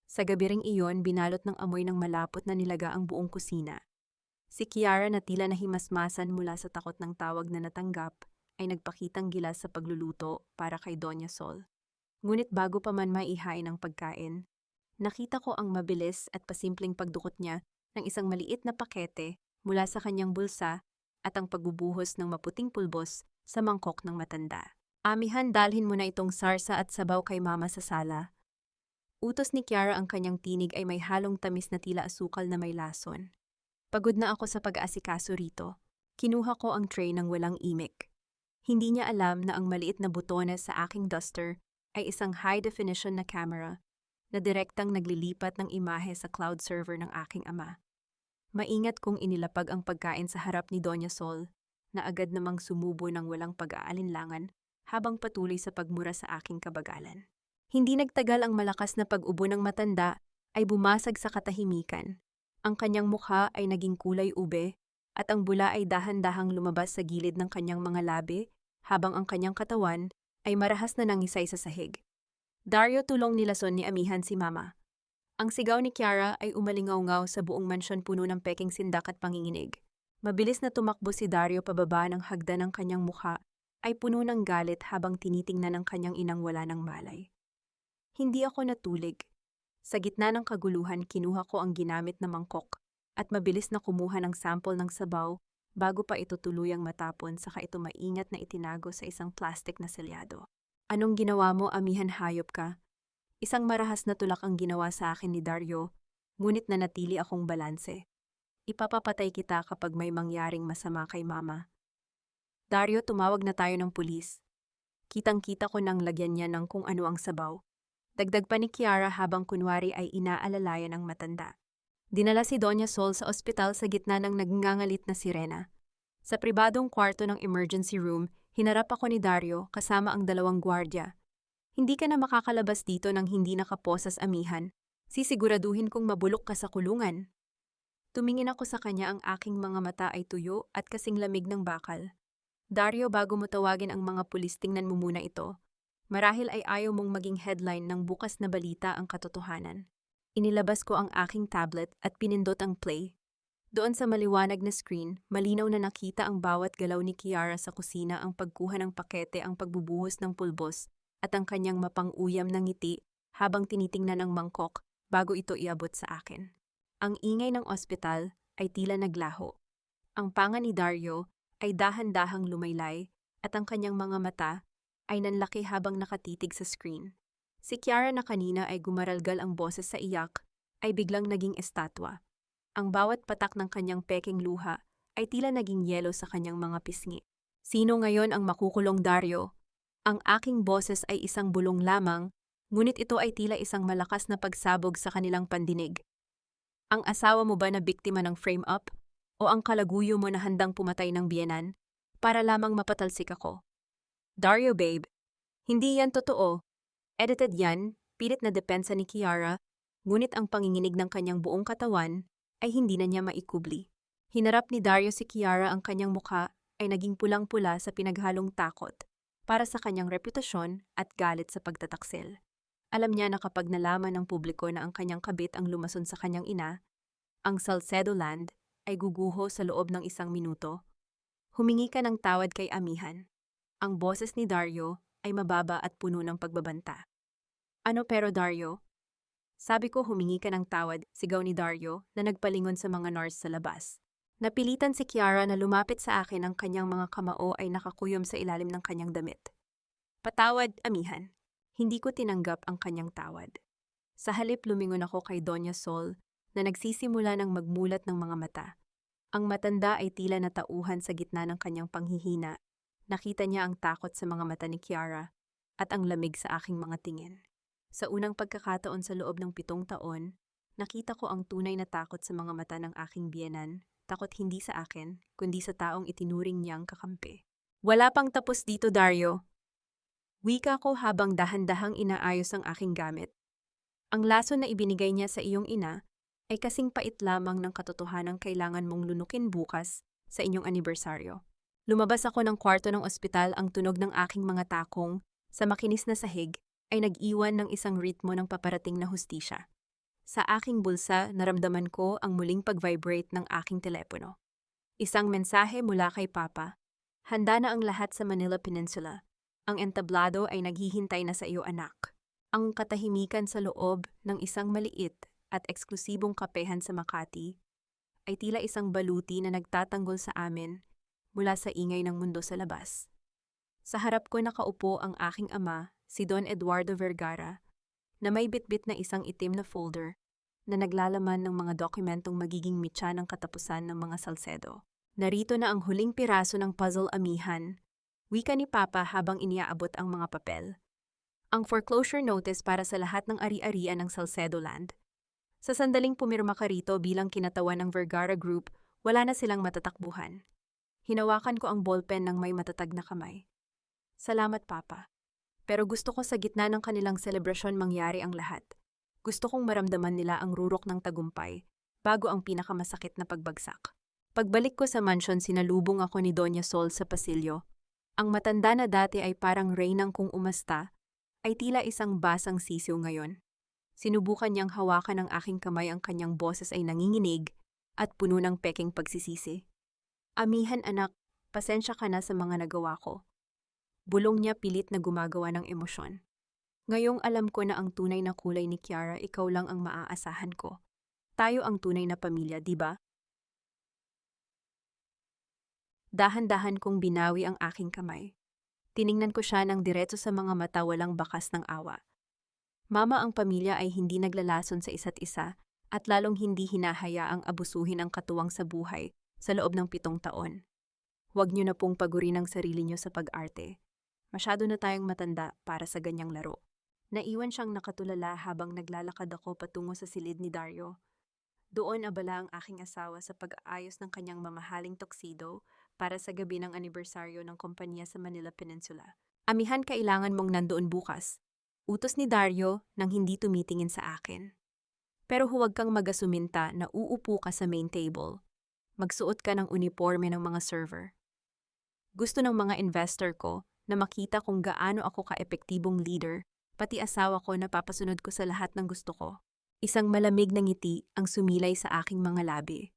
Sa gabi ring iyon, binalot ng amoy ng malapot na nilaga ang buong kusina. Si Kiara, na tila nahimasmasan mula sa takot ng tawag na natanggap, ay nagpakitang gilas sa pagluluto para kay Doña Sol. Ngunit bago pa man maihain ang pagkain, nakita ko ang mabilis at pasimpleng pagdukot niya ng isang maliit na pakete mula sa kanyang bulsa at ang pagbubuhos ng maputing pulbos sa mangkok ng matanda. "Amihan, dalhin mo na itong sarsa at sabaw kay Mama sa sala." Utos ni Kiara, ang kanyang tinig ay may halong tamis na tila asukal na may lason. Pagod na ako sa pag-aasikaso rito. Kinuha ko ang tray ng walang imik. Hindi niya alam na ang maliit na butones sa aking duster ay isang high-definition na camera na direktang naglilipat ng imahe sa cloud server ng aking ama. Maingat kong inilapag ang pagkain sa harap ni Doña Sol, na agad namang sumubo ng walang pag-aalinlangan habang patuloy sa pagmura sa aking kabagalan. Hindi nagtagal, ang malakas na pag-ubo ng matanda ay bumasag sa katahimikan. Ang kanyang mukha ay naging kulay ube at ang bula ay dahan-dahang lumabas sa gilid ng kanyang mga labi habang ang kanyang katawan ay marahas na nangisay sa sahig. "Dario, tulong, nilason ni amihan si Mama." Ang sigaw ni Kiara ay umalingaw-ngaw sa buong mansyon, puno ng peking sindak at panginginig. Mabilis na tumakbo si Dario pababa ng hagdan, ng kanyang mukha ay puno ng galit habang tinitingnan ng kanyang inang wala ng malay. Hindi ako natulig. Sa gitna ng kaguluhan, kinuha ko ang ginamit na mangkok at mabilis na kumuha ng sample ng sabaw bago pa ito tuluyang matapon, saka ito maingat na itinago sa isang plastic na selyado. "Anong ginawa mo, amihan, hayop ka?" Isang marahas na tulak ang ginawa sa akin ni Dario, ngunit nanatili akong balanse. "Ipapapatay kita kapag may mangyaring masama kay Mama." "Dario, tumawag na tayo ng pulis." Kitang-kita ko nang lagyan niya ng kung ano ang sabaw. Dagdag pa ni Kiara habang kunwari ay inaalalayan ang matanda. Dinala si Doña Sol sa ospital sa gitna ng nagngangalit na sirena. Sa pribadong kwarto ng emergency room, hinarap ako ni Dario kasama ang 2 gwardya. "Hindi ka na makakalabas dito nang hindi nakaposas, amihan. Sisiguraduhin kong mabulok ka sa kulungan." Tumingin ako sa kanya, ang aking mga mata ay tuyo at kasing lamig ng bakal. "Dario, bago mo tawagin ang mga pulis, tingnan mo muna ito." Marahil ay ayaw mong maging headline ng bukas na balita ang katotohanan. Inilabas ko ang aking tablet at pinindot ang play. Doon sa maliwanag na screen, malinaw na nakita ang bawat galaw ni Kiara sa kusina, ang pagkuha ng pakete, ang pagbubuhos ng pulbos, at ang kanyang mapang-uyam na ngiti habang tinitingnan ang mangkok bago ito iabot sa akin. Ang ingay ng ospital ay tila naglaho. Ang panga ni Dario ay dahan-dahang lumaylay at ang kanyang mga mata ay nanlaki habang nakatitig sa screen. Si Kiara na kanina ay gumaralgal ang boses sa iyak ay biglang naging estatwa. Ang bawat patak ng kanyang peking luha ay tila naging yelo sa kanyang mga pisngi. Sino ngayon ang makukulong, Dario? Ang aking boses ay isang bulong lamang, ngunit ito ay tila isang malakas na pagsabog sa kanilang pandinig. Ang asawa mo ba na biktima ng frame-up? O ang kalaguyo mo na handang pumatay ng biyenan para lamang mapatalsik ako? Dario babe, hindi yan totoo. Edited yan, pilit na depensa ni Kiara, ngunit ang panginginig ng kanyang buong katawan ay hindi na niya maikubli. Hinarap ni Dario si Kiara, ang kanyang mukha ay naging pulang-pula sa pinaghalong takot para sa kanyang reputasyon at galit sa pagtataksil. Alam niya na kapag nalaman ng publiko na ang kanyang kabit ang lumason sa kanyang ina, ang Salcedo land ay guguho sa loob ng 1 minuto. Humingi ka ng tawad kay amihan. Ang boses ni Dario ay mababa at puno ng pagbabanta. Ano pero Dario? Sabi ko humingi ka ng tawad, sigaw ni Dario na nagpalingon sa mga nurse sa labas. Napilitan si Kiara na lumapit sa akin, ang kanyang mga kamao ay nakakuyom sa ilalim ng kanyang damit. Patawad, amihan. Hindi ko tinanggap ang kanyang tawad. Sa halip lumingon ako kay Doña Sol na nagsisimula ng magmulat ng mga mata. Ang matanda ay tila natauhan sa gitna ng kanyang panghihina. Nakita niya ang takot sa mga mata ni Kiara at ang lamig sa aking mga tingin. Sa unang pagkakataon sa loob ng 7 taon, nakita ko ang tunay na takot sa mga mata ng aking biyenan, takot hindi sa akin, kundi sa taong itinuring niyang kakampi. Wala pang tapos dito, Dario. Wika ko habang dahan-dahang inaayos ang aking gamit. Ang lason na ibinigay niya sa iyong ina ay kasing pait lamang ng katotohanang kailangan mong lunukin bukas sa inyong anibersaryo. Lumabas ako ng kwarto ng ospital, ang tunog ng aking mga takong sa makinis na sahig ay nag-iwan ng isang ritmo ng paparating na hustisya. Sa aking bulsa, naramdaman ko ang muling pag-vibrate ng aking telepono. Isang mensahe mula kay Papa. Handa na ang lahat sa Manila Peninsula. Ang entablado ay naghihintay na sa iyo, anak. Ang katahimikan sa loob ng isang maliit at eksklusibong kapehan sa Makati ay tila isang baluti na nagtatanggol sa amin mula sa ingay ng mundo sa labas. Sa harap ko nakaupo ang aking ama, si Don Eduardo Vergara, na may bitbit na isang itim na folder na naglalaman ng mga dokumentong magiging mitya ng katapusan ng mga Salcedo. Narito na ang huling piraso ng puzzle, amihan, wika ni Papa habang iniaabot ang mga papel. Ang foreclosure notice para sa lahat ng ari-arian ng Salcedo land. Sa sandaling pumirma ka rito bilang kinatawan ng Vergara Group, wala na silang matatakbuhan. Hinawakan ko ang ballpen ng may matatag na kamay. Salamat, Papa. Pero gusto ko sa gitna ng kanilang selebrasyon mangyari ang lahat. Gusto kong maramdaman nila ang rurok ng tagumpay bago ang pinakamasakit na pagbagsak. Pagbalik ko sa mansion, sinalubong ako ni Doña Sol sa pasilyo. Ang matanda na dati ay parang reynang kung umasta, ay tila isang basang sisiw ngayon. Sinubukan niyang hawakan ng aking kamay, ang kanyang boses ay nanginginig at puno ng peking pagsisisi. Amihan anak, pasensya ka na sa mga nagawa ko. Bulong niya pilit na gumagawa ng emosyon. Ngayong alam ko na ang tunay na kulay ni Kiara, ikaw lang ang maaasahan ko. Tayo ang tunay na pamilya, di ba? Dahan-dahan kong binawi ang aking kamay. Tiningnan ko siya ng diretso sa mga mata, walang bakas ng awa. Mama, ang pamilya ay hindi naglalason sa isa't isa at lalong hindi hinahayaang abusuhin ang katuwang sa buhay sa loob ng 7 taon. Huwag niyo na pong pagurin ang sarili niyo sa pag-arte. Masyado na tayong matanda para sa ganyang laro. Naiwan siyang nakatulala habang naglalakad ako patungo sa silid ni Dario. Doon abala ang aking asawa sa pag-aayos ng kanyang mamahaling tuxedo para sa gabi ng anibersaryo ng kumpanya sa Manila Peninsula. Amihan, kailangan mong nandoon bukas. Utos ni Dario nang hindi tumitingin sa akin. Pero huwag kang mag-asuminta na uupo ka sa main table. Magsuot ka ng uniforme ng mga server. Gusto ng mga investor ko na makita kung gaano ako ka-epektibong leader, pati asawa ko na papasunod ko sa lahat ng gusto ko. Isang malamig na ngiti ang sumilay sa aking mga labi.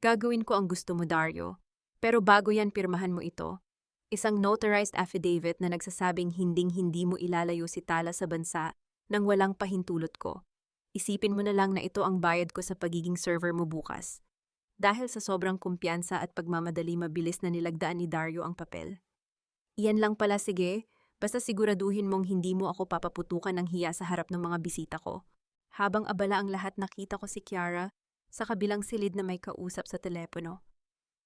Gagawin ko ang gusto mo, Dario. Pero bago yan, pirmahan mo ito. Isang notarized affidavit na nagsasabing hinding-hindi mo ilalayo si Tala sa bansa nang walang pahintulot ko. Isipin mo na lang na ito ang bayad ko sa pagiging server mo bukas. Dahil sa sobrang kumpiyansa at pagmamadali, mabilis na nilagdaan ni Dario ang papel. Iyan lang pala, sige. Basta siguraduhin mong hindi mo ako papaputukan ng hiya sa harap ng mga bisita ko. Habang abala ang lahat, nakita ko si Kiara sa kabilang silid na may kausap sa telepono.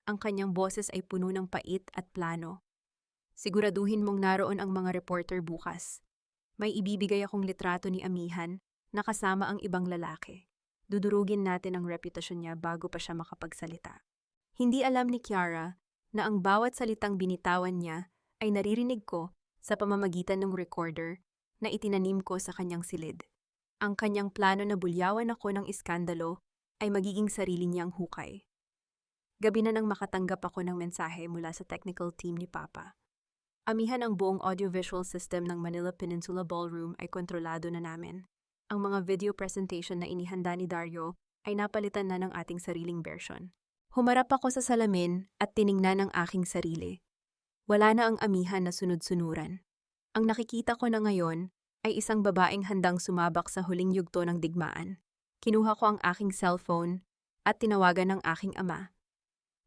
Ang kanyang boses ay puno ng pait at plano. Siguraduhin mong naroon ang mga reporter bukas. May ibibigay akong litrato ni Amihan na kasama ang ibang lalaki. Dudurugin natin ang reputasyon niya bago pa siya makapagsalita. Hindi alam ni Kiara na ang bawat salitang binitawan niya ay naririnig ko sa pamamagitan ng recorder na itinanim ko sa kanyang silid. Ang kanyang plano na bulyawan ako ng iskandalo ay magiging sarili niyang hukay. Gabi na nang makatanggap ako ng mensahe mula sa technical team ni Papa. Amihan, ang buong audiovisual system ng Manila Peninsula Ballroom ay kontrolado na namin. Ang mga video presentation na inihanda ni Dario ay napalitan na ng ating sariling version. Humarap ako sa salamin at tiningnan ang aking sarili. Wala na ang amihan na sunod-sunuran. Ang nakikita ko na ngayon ay isang babaeng handang sumabak sa huling yugto ng digmaan. Kinuha ko ang aking cellphone at tinawagan ng aking ama.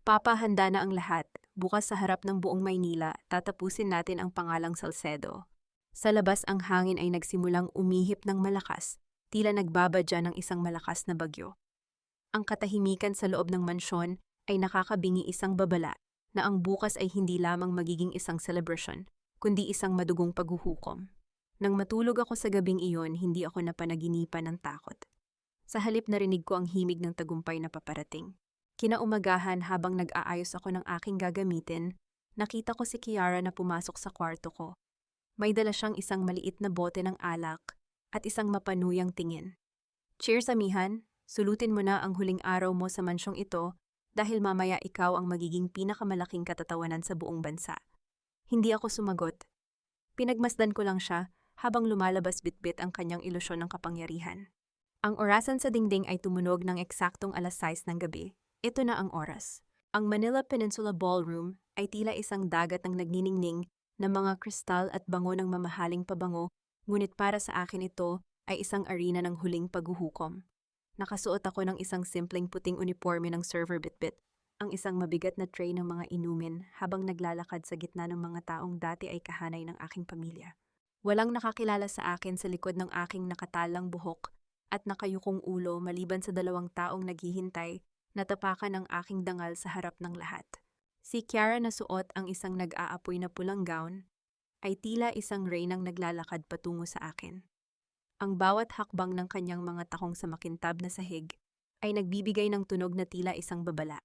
Papa, handa na ang lahat. Bukas sa harap ng buong Maynila, tatapusin natin ang pangalang Salcedo. Sa labas, ang hangin ay nagsimulang umihip ng malakas, tila nagbabadya ng isang malakas na bagyo. Ang katahimikan sa loob ng mansyon ay nakakabingi isang babala na ang bukas ay hindi lamang magiging isang celebration, kundi isang madugong paghuhukom. Nang matulog ako sa gabing iyon, hindi ako napanaginipan ng takot. Sa halip, narinig ko ang himig ng tagumpay na paparating. Kinaumagahan, habang nag-aayos ako ng aking gagamitin, nakita ko si Kiara na pumasok sa kwarto ko. May dala siyang isang maliit na bote ng alak at isang mapanuyang tingin. Cheers, Amihan! Sulutin mo na ang huling araw mo sa mansyong ito dahil mamaya ikaw ang magiging pinakamalaking katatawanan sa buong bansa. Hindi ako sumagot. Pinagmasdan ko lang siya habang lumalabas bitbit ang kanyang ilusyon ng kapangyarihan. Ang orasan sa dingding ay tumunog ng eksaktong 6:00 ng gabi. Ito na ang oras. Ang Manila Peninsula Ballroom ay tila isang dagat ng nagniningning na mga kristal at bango ng mamahaling pabango, ngunit para sa akin ito ay isang arena ng huling paghuhukom. Nakasuot ako ng isang simpleng puting uniforme ng server bitbit, ang isang mabigat na tray ng mga inumin habang naglalakad sa gitna ng mga taong dati ay kahanay ng aking pamilya. Walang nakakilala sa akin sa likod ng aking nakatalang buhok at nakayukong ulo maliban sa 2 taong naghihintay na tapakan ang aking dangal sa harap ng lahat. Si Kiara na suot ang isang nag-aapoy na pulang gown ay tila isang reynang naglalakad patungo sa akin. Ang bawat hakbang ng kanyang mga takong sa makintab na sahig ay nagbibigay ng tunog na tila isang babala.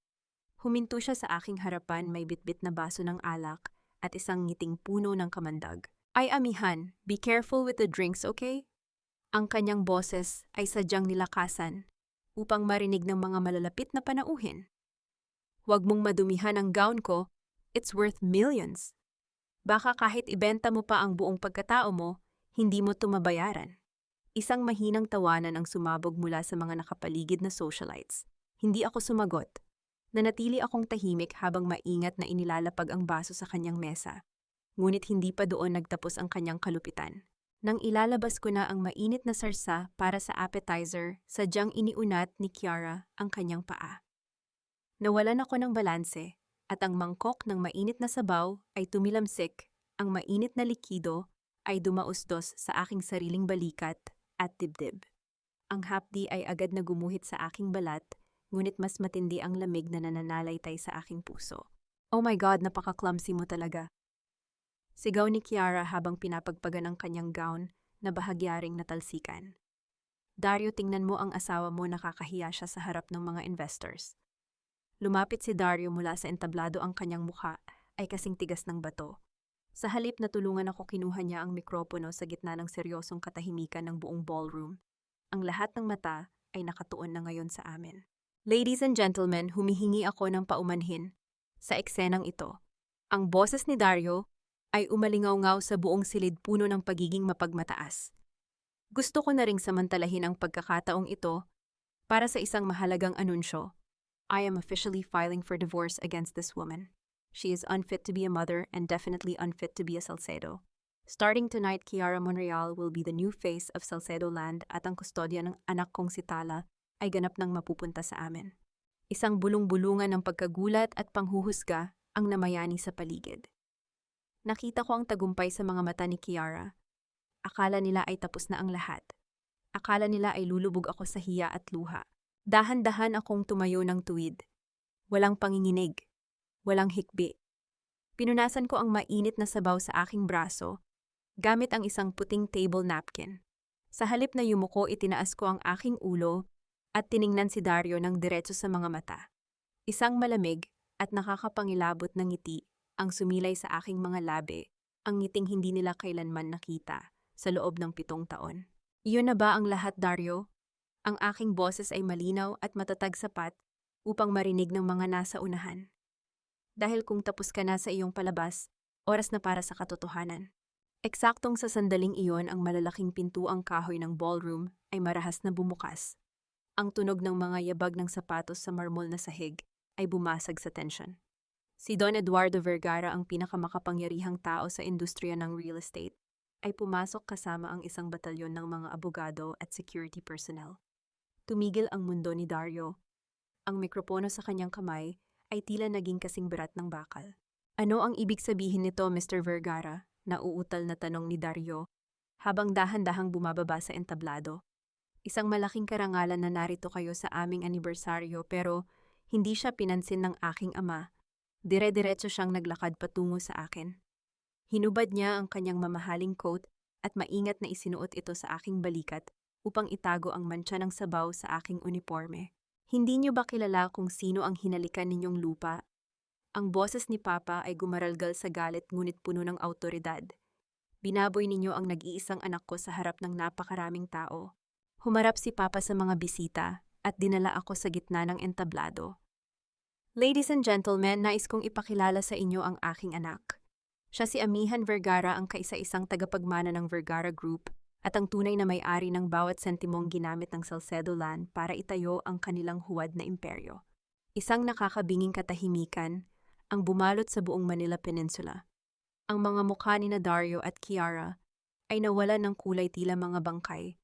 Huminto siya sa aking harapan, may bitbit na baso ng alak at isang ngiting puno ng kamandag. Ay, Amihan, be careful with the drinks, okay? Ang kanyang boses ay sadyang nilakasan upang marinig ng mga malalapit na panauhin. Huwag mong madumihan ang gown ko, it's worth millions. Baka kahit ibenta mo pa ang buong pagkatao mo, hindi mo ito mabayaran. Isang mahinang tawanan ang sumabog mula sa mga nakapaligid na socialites. Hindi ako sumagot. Nanatili akong tahimik habang maingat na inilalapag ang baso sa kanyang mesa. Ngunit hindi pa doon nagtapos ang kanyang kalupitan. Nang ilalabas ko na ang mainit na sarsa para sa appetizer, sadyang iniunat ni Kiara ang kanyang paa. Nawalan ako ng balanse at ang mangkok ng mainit na sabaw ay tumilamsik. Ang mainit na likido ay dumausdos sa aking sariling balikat at dibdib. Ang hapdi ay agad na gumuhit sa aking balat, ngunit mas matindi ang lamig na nananalaytay sa aking puso. Oh my God, napaka-clumsy mo talaga. Sigaw ni Kiara habang pinapagpagan ang kanyang gown na bahagyaring natalsikan. Dario, tingnan mo ang asawa mo, nakakahiya siya sa harap ng mga investors. Lumapit si Dario, mula sa entablado ang kanyang mukha ay kasing tigas ng bato. Sa halip na tulungan ako, kinuha niya ang mikropono sa gitna ng seryosong katahimikan ng buong ballroom. Ang lahat ng mata ay nakatuon na ngayon sa amin. Ladies and gentlemen, humihingi ako ng paumanhin sa eksenang ito. Ang boses ni Dario ay umalingaw-ngaw sa buong silid puno ng pagiging mapagmataas. Gusto ko na ring samantalahin ang pagkakataong ito para sa isang mahalagang anunsyo. I am officially filing for divorce against this woman. She is unfit to be a mother and definitely unfit to be a Salcedo. Starting tonight, Kiara Monreal will be the new face of Salcedo Land at ang kustodya ng anak kong si Tala ay ganap nang mapupunta sa amin. Isang bulong-bulungan ng pagkagulat at panghuhusga ang namayani sa paligid. Nakita ko ang tagumpay sa mga mata ni Kiara. Akala nila ay tapos na ang lahat. Akala nila ay lulubog ako sa hiya at luha. Dahan-dahan akong tumayo ng tuwid. Walang panginginig. Walang hikbi. Pinunasan ko ang mainit na sabaw sa aking braso gamit ang isang puting table napkin. Sa halip na yumuko, itinaas ko ang aking ulo at tiningnan si Dario ng diretso sa mga mata. Isang malamig at nakakapangilabot na ngiti ang sumilay sa aking mga labi, ang ngiting hindi nila kailanman nakita sa loob ng 7 taon. Iyon na ba ang lahat, Dario? Ang aking boses ay malinaw at matatag sapat upang marinig ng mga nasa unahan. Dahil kung tapos ka na sa iyong palabas, oras na para sa katotohanan. Eksaktong sa sandaling iyon, ang malalaking pintuang kahoy ng ballroom ay marahas na bumukas. Ang tunog ng mga yabag ng sapatos sa marmol na sahig ay bumasag sa tensyon. Si Don Eduardo Vergara, ang pinakamakapangyarihang tao sa industriya ng real estate, ay pumasok kasama ang isang batalyon ng mga abogado at security personnel. Tumigil ang mundo ni Dario. Ang mikropono sa kanyang kamay ay tila naging kasing birat ng bakal. Ano ang ibig sabihin nito, Mr. Vergara? Nauutal na tanong ni Dario habang dahan-dahang bumababa sa entablado. Isang malaking karangalan na narito kayo sa aming anibersaryo, pero hindi siya pinansin ng aking ama. Dire-diretso siyang naglakad patungo sa akin. Hinubad niya ang kanyang mamahaling coat at maingat na isinuot ito sa aking balikat upang itago ang mantsa ng sabaw sa aking uniforme. Hindi niyo ba kilala kung sino ang hinalikan ninyong lupa? Ang boses ni Papa ay gumaralgal sa galit ngunit puno ng awtoridad. Binaboy ninyo ang nag-iisang anak ko sa harap ng napakaraming tao. Humarap si Papa sa mga bisita at dinala ako sa gitna ng entablado. Ladies and gentlemen, nais kong ipakilala sa inyo ang aking anak. Siya si Amihan Vergara, ang kaisa-isang tagapagmana ng Vergara Group at ang tunay na may-ari ng bawat sentimong ginamit ng Salcedo Land para itayo ang kanilang huwad na imperyo. Isang nakakabinging katahimikan ang bumalot sa buong Manila Peninsula. Ang mga mukha ni na Dario at Kiara ay nawalan ng kulay, tila mga bangkay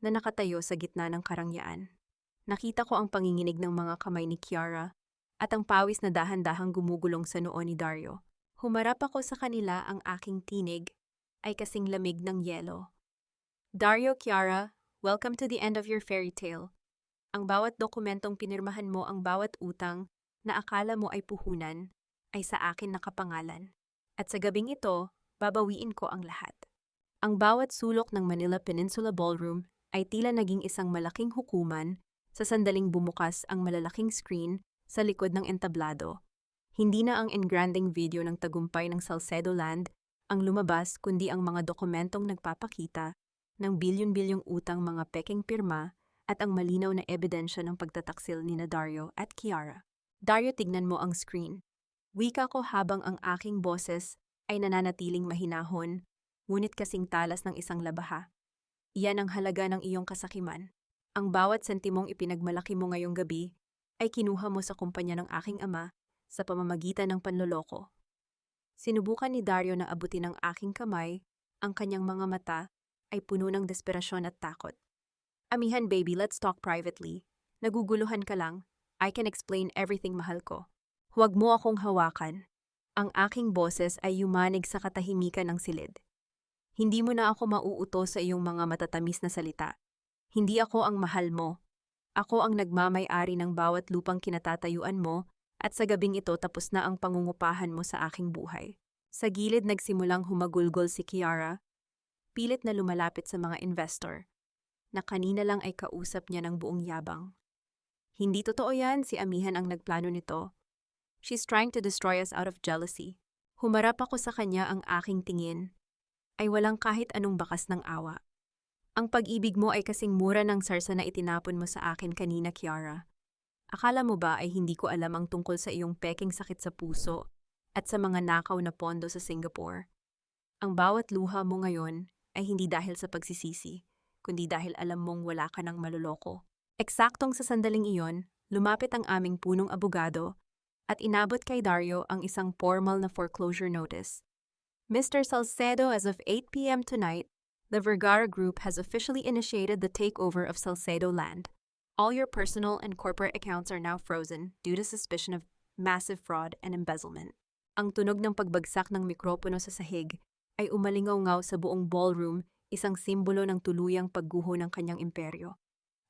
na nakatayo sa gitna ng karangyaan. Nakita ko ang panginginig ng mga kamay ni Kiara at ang pawis na dahan-dahang gumugulong sa noo ni Dario. Humarap ako sa kanila, ang aking tinig ay kasing lamig ng yelo. Dario, Kiara, welcome to the end of your fairy tale. Ang bawat dokumentong pinirmahan mo, ang bawat utang na akala mo ay puhunan, ay sa akin nakapangalan. At sa gabing ito, babawiin ko ang lahat. Ang bawat sulok ng Manila Peninsula Ballroom ay tila naging isang malaking hukuman sa sandaling bumukas ang malalaking screen sa likod ng entablado. Hindi na ang engranding video ng tagumpay ng Salcedo Land ang lumabas, kundi ang mga dokumentong nagpapakita ng bilyon-bilyong utang, mga pekeng pirma at ang malinaw na ebidensya ng pagtataksil ni na Dario at Kiara. Dario, tignan mo ang screen. Wika ko habang ang aking boses ay nananatiling mahinahon, ngunit kasing talas ng isang labaha. Iyan ang halaga ng iyong kasakiman. Ang bawat sentimong ipinagmalaki mo ngayong gabi ay kinuha mo sa kumpanya ng aking ama sa pamamagitan ng panloloko. Sinubukan ni Dario na abutin ang aking kamay, ang kanyang mga mata ay puno ng desperasyon at takot. Amihan, baby, let's talk privately. Naguguluhan ka lang. I can explain everything, mahal ko. Huwag mo akong hawakan. Ang aking boses ay yumanig sa katahimikan ng silid. Hindi mo na ako mauutos sa iyong mga matatamis na salita. Hindi ako ang mahal mo. Ako ang nagmamay-ari ng bawat lupang kinatatayuan mo, at sa gabing ito tapos na ang pangungupahan mo sa aking buhay. Sa gilid nagsimulang humagulgol si Kiara, pilit na lumalapit sa mga investor, na kanina lang ay kausap niya ng buong yabang. Hindi totoo yan, si Amihan ang nagplano nito. She's trying to destroy us out of jealousy. Humarap ako sa kanya, ang aking tingin ay walang kahit anong bakas ng awa. Ang pag-ibig mo ay kasing mura ng sarsa na itinapon mo sa akin kanina, Kiara. Akala mo ba ay hindi ko alam ang tungkol sa iyong peking sakit sa puso at sa mga nakaw na pondo sa Singapore? Ang bawat luha mo ngayon ay hindi dahil sa pagsisisi, kundi dahil alam mong wala ka ng maloloko. Eksaktong sa sandaling iyon, lumapit ang aming punong abogado at inabot kay Dario ang isang formal na foreclosure notice. Mr. Salcedo, as of 8 p.m. tonight, the Vergara Group has officially initiated the takeover of Salcedo land. All your personal and corporate accounts are now frozen due to suspicion of massive fraud and embezzlement. Ang tunog ng pagbagsak ng mikropono sa sahig ay umalingaw-ngaw sa buong ballroom, isang simbolo ng tuluyang pagguho ng kanyang imperyo.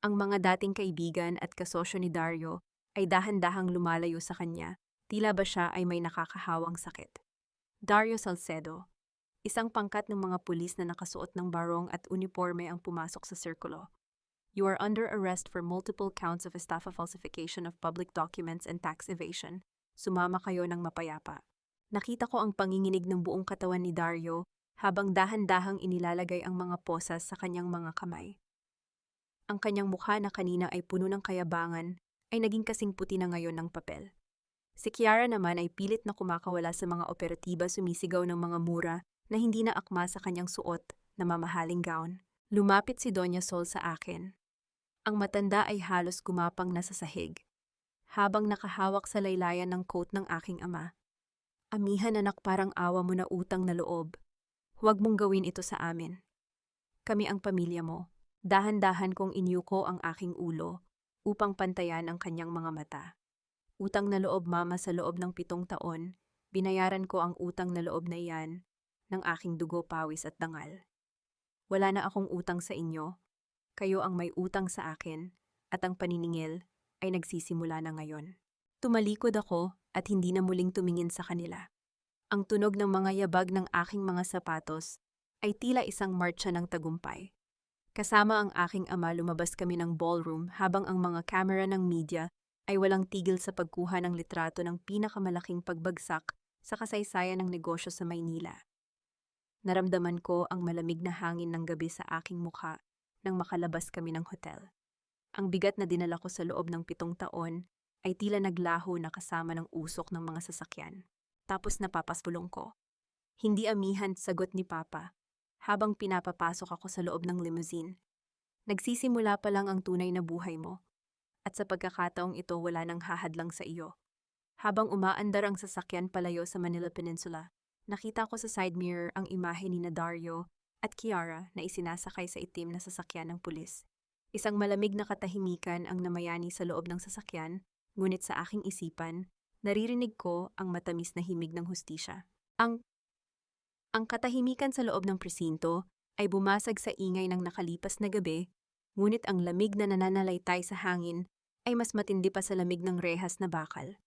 Ang mga dating kaibigan at kasosyo ni Dario ay dahan-dahang lumalayo sa kanya, tila ba siya ay may nakakahawang sakit. Dario Salcedo, isang pangkat ng mga pulis na nakasuot ng barong at uniforme ang pumasok sa sirkulo. You are under arrest for multiple counts of estafa falsification of public documents and tax evasion. Sumama kayo ng mapayapa. Nakita ko ang panginginig ng buong katawan ni Dario habang dahan-dahang inilalagay ang mga posas sa kanyang mga kamay. Ang kanyang mukha na kanina ay puno ng kayabangan ay naging kasing puti na ngayon ng papel. Si Kiara naman ay pilit na kumakawala sa mga operatiba, sumisigaw ng mga mura na hindi na akma sa kanyang suot na mamahaling gown. Lumapit si Doña Sol sa akin. Ang matanda ay halos gumapang na sa sahig, habang nakahawak sa laylayan ng coat ng aking ama. Amihan anak, parang awa mo na utang na loob. Huwag mong gawin ito sa amin. Kami ang pamilya mo. Dahan-dahan kong inyuko ang aking ulo upang pantayan ang kanyang mga mata. Utang na loob, mama, sa loob ng 7 taon, binayaran ko ang utang na loob na iyan ng aking dugo, pawis at dangal. Wala na akong utang sa inyo. Kayo ang may utang sa akin at ang paniningil ay nagsisimula na ngayon. Tumalikod ako at hindi na muling tumingin sa kanila. Ang tunog ng mga yabag ng aking mga sapatos ay tila isang marcha ng tagumpay. Kasama ang aking ama, lumabas kami ng ballroom habang ang mga kamera ng media ay walang tigil sa pagkuha ng litrato ng pinakamalaking pagbagsak sa kasaysayan ng negosyo sa Maynila. Naramdaman ko ang malamig na hangin ng gabi sa aking mukha nang makalabas kami ng hotel. Ang bigat na dinala ko sa loob ng 7 taon ay tila naglaho na kasama ng usok ng mga sasakyan. Tapos napapaspulong ko. Hindi, amihan, sagot ni Papa, habang pinapapasok ako sa loob ng limousine. Nagsisimula pa lang ang tunay na buhay mo. At sa pagkakataong ito, wala nang hahadlang sa iyo. Habang umaandar ang sasakyan palayo sa Manila Peninsula, nakita ko sa side mirror ang imahe ni Dario at Kiara na isinasakay sa itim na sasakyan ng pulis. Isang malamig na katahimikan ang namayani sa loob ng sasakyan, ngunit sa aking isipan, naririnig ko ang matamis na himig ng hustisya. Ang katahimikan sa loob ng presinto ay bumasag sa ingay ng nakalipas na gabi, ngunit ang lamig na nananalaytay sa hangin ay mas matindi pa sa lamig ng rehas na bakal.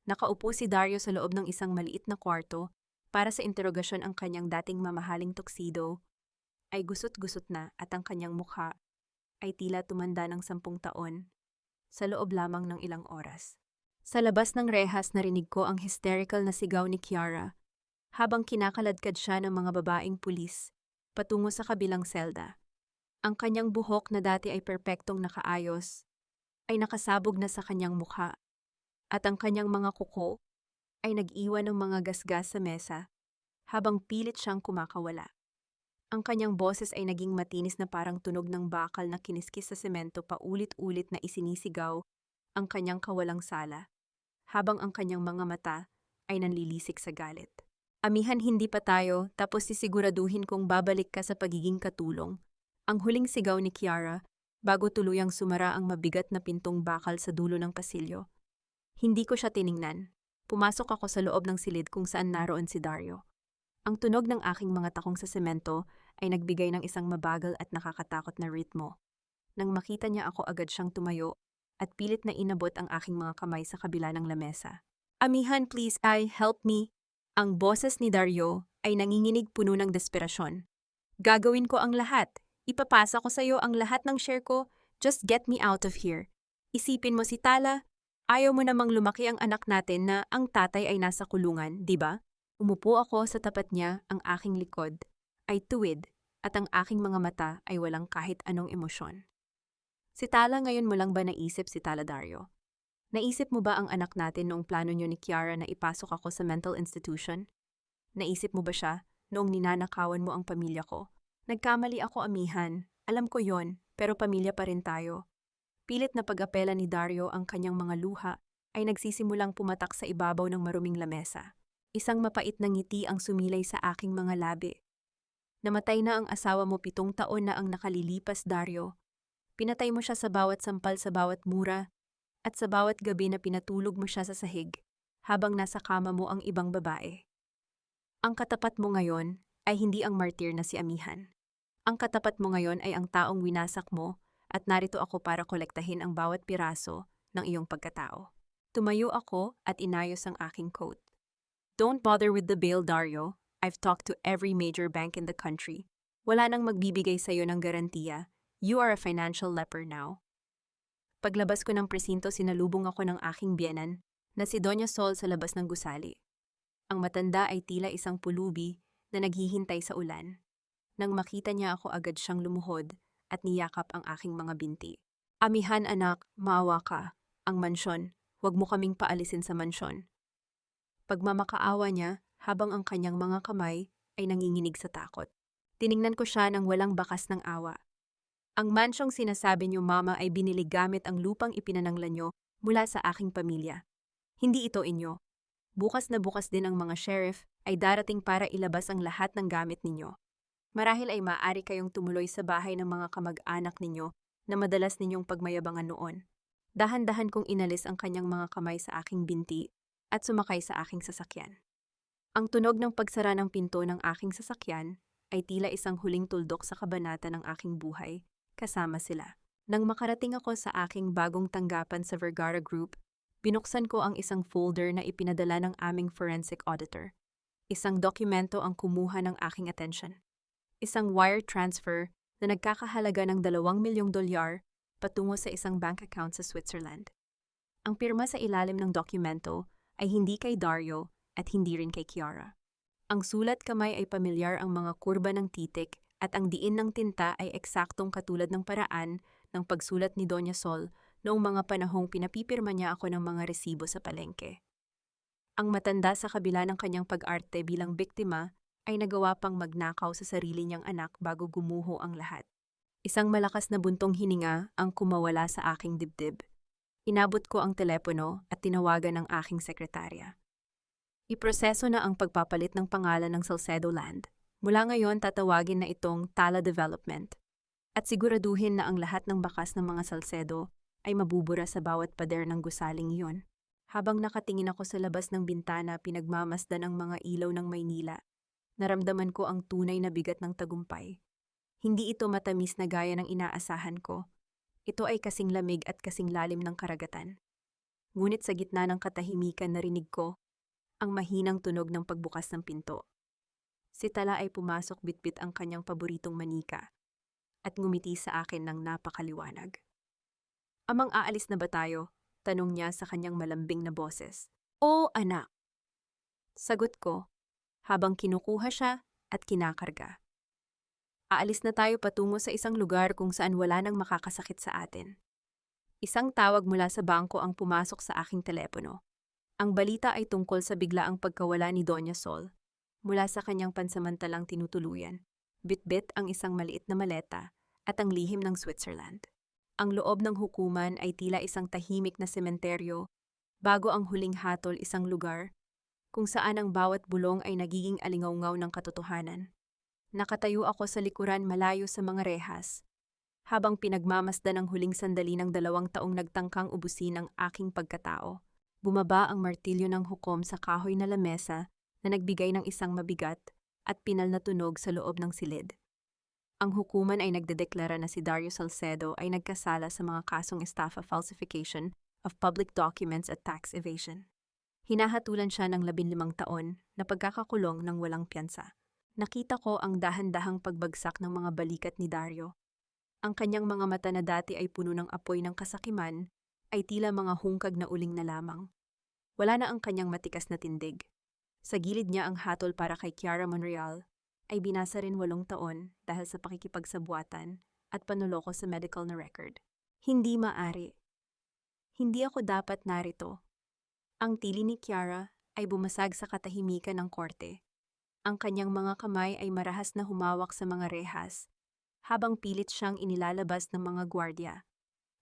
Nakaupo si Dario sa loob ng isang maliit na kwarto para sa interogasyon. Ang kanyang dating mamahaling tuxedo ay gusot-gusot na at ang kanyang mukha ay tila tumanda ng 10 taon sa loob lamang ng ilang oras. Sa labas ng rehas, narinig ko ang hysterical na sigaw ni Kiara habang kinakaladkad siya ng mga babaeng pulis patungo sa kabilang selda. Ang kanyang buhok na dati ay perpektong nakaayos ay nakasabog na sa kanyang mukha at ang kanyang mga kuko ay nag-iwan ng mga gasgas sa mesa habang pilit siyang kumakawala. Ang kanyang boses ay naging matinis na parang tunog ng bakal na kiniskis sa semento, paulit-ulit na isinisigaw ang kanyang kawalang sala, habang ang kanyang mga mata ay nanlilisik sa galit. Amihan, hindi pa tayo, tapos sisiguraduhin kong babalik ka sa pagiging katulong. Ang huling sigaw ni Kiara bago tuluyang sumara ang mabigat na pintong bakal sa dulo ng pasilyo. Hindi ko siya tiningnan. Pumasok ako sa loob ng silid kung saan naroon si Dario. Ang tunog ng aking mga takong sa semento ay nagbigay ng isang mabagal at nakakatakot na ritmo. Nang makita niya ako, agad siyang tumayo at pilit na inabot ang aking mga kamay sa kabila ng lamesa. Amihan, please, help me. Ang boses ni Dario ay nanginginig, puno ng desperasyon. Gagawin ko ang lahat. Ipapasa ko sa iyo ang lahat ng share ko. Just get me out of here. Isipin mo si Tala. Ayaw mo namang lumaki ang anak natin na ang tatay ay nasa kulungan, di ba? Umupo ako sa tapat niya, ang aking likod ay tuwid at ang aking mga mata ay walang kahit anong emosyon. Si Tala, ngayon mo lang ba naisip si Tala, Dario? Naisip mo ba ang anak natin noong plano niyo ni Kiara na ipasok ako sa mental institution? Naisip mo ba siya noong ninanakawan mo ang pamilya ko. Nagkamali ako, amihan. Alam ko yon, pero pamilya pa rin tayo. Pilit na pag-apela ni Dario ang kanyang mga luha ay nagsisimulang pumatak sa ibabaw ng maruming lamesa. Isang mapait na ngiti ang sumilay sa aking mga labi. Namatay na ang asawa mo 7 taon na ang nakalilipas, Dario. Pinatay mo siya sa bawat sampal, sa bawat mura, at sa bawat gabi na pinatulog mo siya sa sahig, habang nasa kama mo ang ibang babae. Ang katapat mo ngayon ay hindi ang martir na si amihan. Ang katapat mo ngayon ay ang taong winasak mo at narito ako para kolektahin ang bawat piraso ng iyong pagkatao. Tumayo ako at inayos ang aking coat. Don't bother with the bail, Dario. I've talked to every major bank in the country. Wala nang magbibigay sa'yo ng garantiya. You are a financial leper now. Paglabas ko ng presinto, sinalubong ako ng aking biyenan na si Doña Sol sa labas ng gusali. Ang matanda ay tila isang pulubi na naghihintay sa ulan. Nang makita niya ako, agad siyang lumuhod at niyakap ang aking mga binti. Amihan, anak, maawa ka. Ang mansyon, huwag mo kaming paalisin sa mansyon. Pagmamakaawa niya habang ang kanyang mga kamay ay nanginginig sa takot. Tiningnan ko siya ng walang bakas ng awa. Ang mansyong sinasabi niyo, Mama, ay binili gamit ang lupang ipinananglan niyo mula sa aking pamilya. Hindi ito inyo. Bukas na bukas din ang mga sheriff ay darating para ilabas ang lahat ng gamit ninyo. Marahil ay maaari kayong tumuloy sa bahay ng mga kamag-anak ninyo na madalas ninyong pagmayabangan noon. Dahan-dahan kong inalis ang kanyang mga kamay sa aking binti at sumakay sa aking sasakyan. Ang tunog ng pagsara ng pinto ng aking sasakyan ay tila isang huling tuldok sa kabanata ng aking buhay, kasama sila. Nang makarating ako sa aking bagong tanggapan sa Vergara Group, binuksan ko ang isang folder na ipinadala ng aming forensic auditor. Isang dokumento ang kumuha ng aking atensyon. Isang wire transfer na nagkakahalaga ng $2 milyong patungo sa isang bank account sa Switzerland. Ang pirma sa ilalim ng dokumento ay hindi kay Dario at hindi rin kay Kiara. Ang sulat kamay ay pamilyar, ang mga kurba ng titik at ang diin ng tinta ay eksaktong katulad ng paraan ng pagsulat ni Doña Sol noong mga panahong pinapipirma niya ako ng mga resibo sa palengke. Ang matanda, sa kabila ng kanyang pag-arte bilang biktima, ay nagawa pang magnakaw sa sarili niyang anak bago gumuho ang lahat. Isang malakas na buntong hininga ang kumawala sa aking dibdib. Inabot ko ang telepono at tinawagan ang aking sekretarya. Iproseso na ang pagpapalit ng pangalan ng Salcedo Land. Mula ngayon, tatawagin na itong Tala Development. At siguraduhin na ang lahat ng bakas ng mga Salcedo ay mabubura sa bawat pader ng gusaling iyon. Habang nakatingin ako sa labas ng bintana, pinagmamasdan ang mga ilaw ng Maynila. Naramdaman ko ang tunay na bigat ng tagumpay. Hindi ito matamis na gaya ng inaasahan ko. Ito ay kasing lamig at kasing lalim ng karagatan. Ngunit sa gitna ng katahimikan, narinig ko ang mahinang tunog ng pagbukas ng pinto. Si Tala ay pumasok, bitbit ang kanyang paboritong manika at ngumiti sa akin ng napakaliwanag. Amang, aalis na ba tayo? Tanong niya sa kanyang malambing na boses. Oo, anak. Sagot ko habang kinukuha siya at kinakarga. Aalis na tayo patungo sa isang lugar kung saan wala nang makakasakit sa atin. Isang tawag mula sa bangko ang pumasok sa aking telepono. Ang balita ay tungkol sa biglaang pagkawala ni Doña Sol mula sa kanyang pansamantalang tinutuluyan. Bitbit ang isang maliit na maleta at ang lihim ng Switzerland. Ang loob ng hukuman ay tila isang tahimik na sementeryo, bago ang huling hatol, isang lugar kung saan ang bawat bulong ay nagiging alingawngaw ng katotohanan. Nakatayo ako sa likuran, malayo sa mga rehas, habang pinagmamasdan ang huling sandali ng 2 taong nagtangkang ubusin ang aking pagkatao. Bumaba ang martilyo ng hukom sa kahoy na lamesa na nagbigay ng isang mabigat at pinal na tunog sa loob ng silid. Ang hukuman ay nagdedeklara na si Dario Salcedo ay nagkasala sa mga kasong estafa, falsification of public documents at tax evasion. Hinahatulan siya ng 15 taon na pagkakakulong ng walang piyansa. Nakita ko ang dahan-dahang pagbagsak ng mga balikat ni Dario. Ang kanyang mga mata na dati ay puno ng apoy ng kasakiman ay tila mga hungkag na uling na lamang. Wala na ang kanyang matikas na tindig. Sa gilid niya ang hatol para kay Kiara Monreal ay binasa rin 8 taon dahil sa pakikipagsabuatan at panuloko sa medical na record. Hindi maari. Hindi ako dapat narito. Ang tili ni Kiara ay bumasag sa katahimikan ng korte. Ang kanyang mga kamay ay marahas na humawak sa mga rehas, habang pilit siyang inilalabas ng mga gwardya.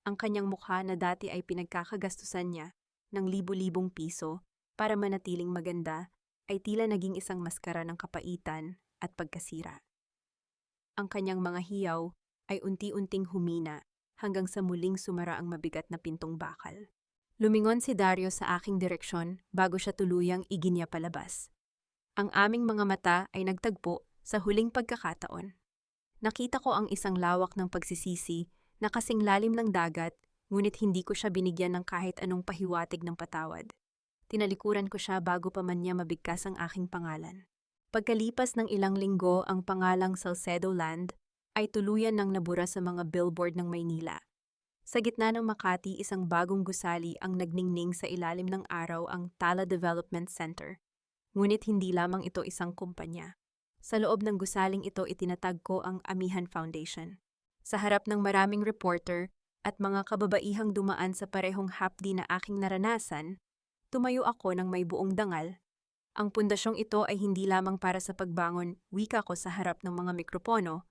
Ang kanyang mukha na dati ay pinagkakagastusan niya ng libu-libong piso para manatiling maganda, ay tila naging isang maskara ng kapaitan at pagkasira. Ang kanyang mga hiyaw ay unti-unting humina hanggang sa muling sumara ang mabigat na pintong bakal. Lumingon si Dario sa aking direksyon bago siya tuluyang iginya palabas. Ang aming mga mata ay nagtagpo sa huling pagkakataon. Nakita ko ang isang lawak ng pagsisisi na kasing lalim ng dagat, ngunit hindi ko siya binigyan ng kahit anong pahiwatig ng patawad. Tinalikuran ko siya bago pa man niya mabigkas ang aking pangalan. Pagkalipas ng ilang linggo, ang pangalang Salcedo Land ay tuluyan ng nabura sa mga billboard ng Maynila. Sa gitna ng Makati, isang bagong gusali ang nagningning sa ilalim ng araw, ang Tala Development Center. Ngunit hindi lamang ito isang kumpanya. Sa loob ng gusaling ito, itinatag ko ang Amihan Foundation. Sa harap ng maraming reporter at mga kababaihang dumaan sa parehong hapdi na aking naranasan, tumayo ako ng may buong dangal. Ang pundasyong ito ay hindi lamang para sa pagbangon, wika ko sa harap ng mga mikropono.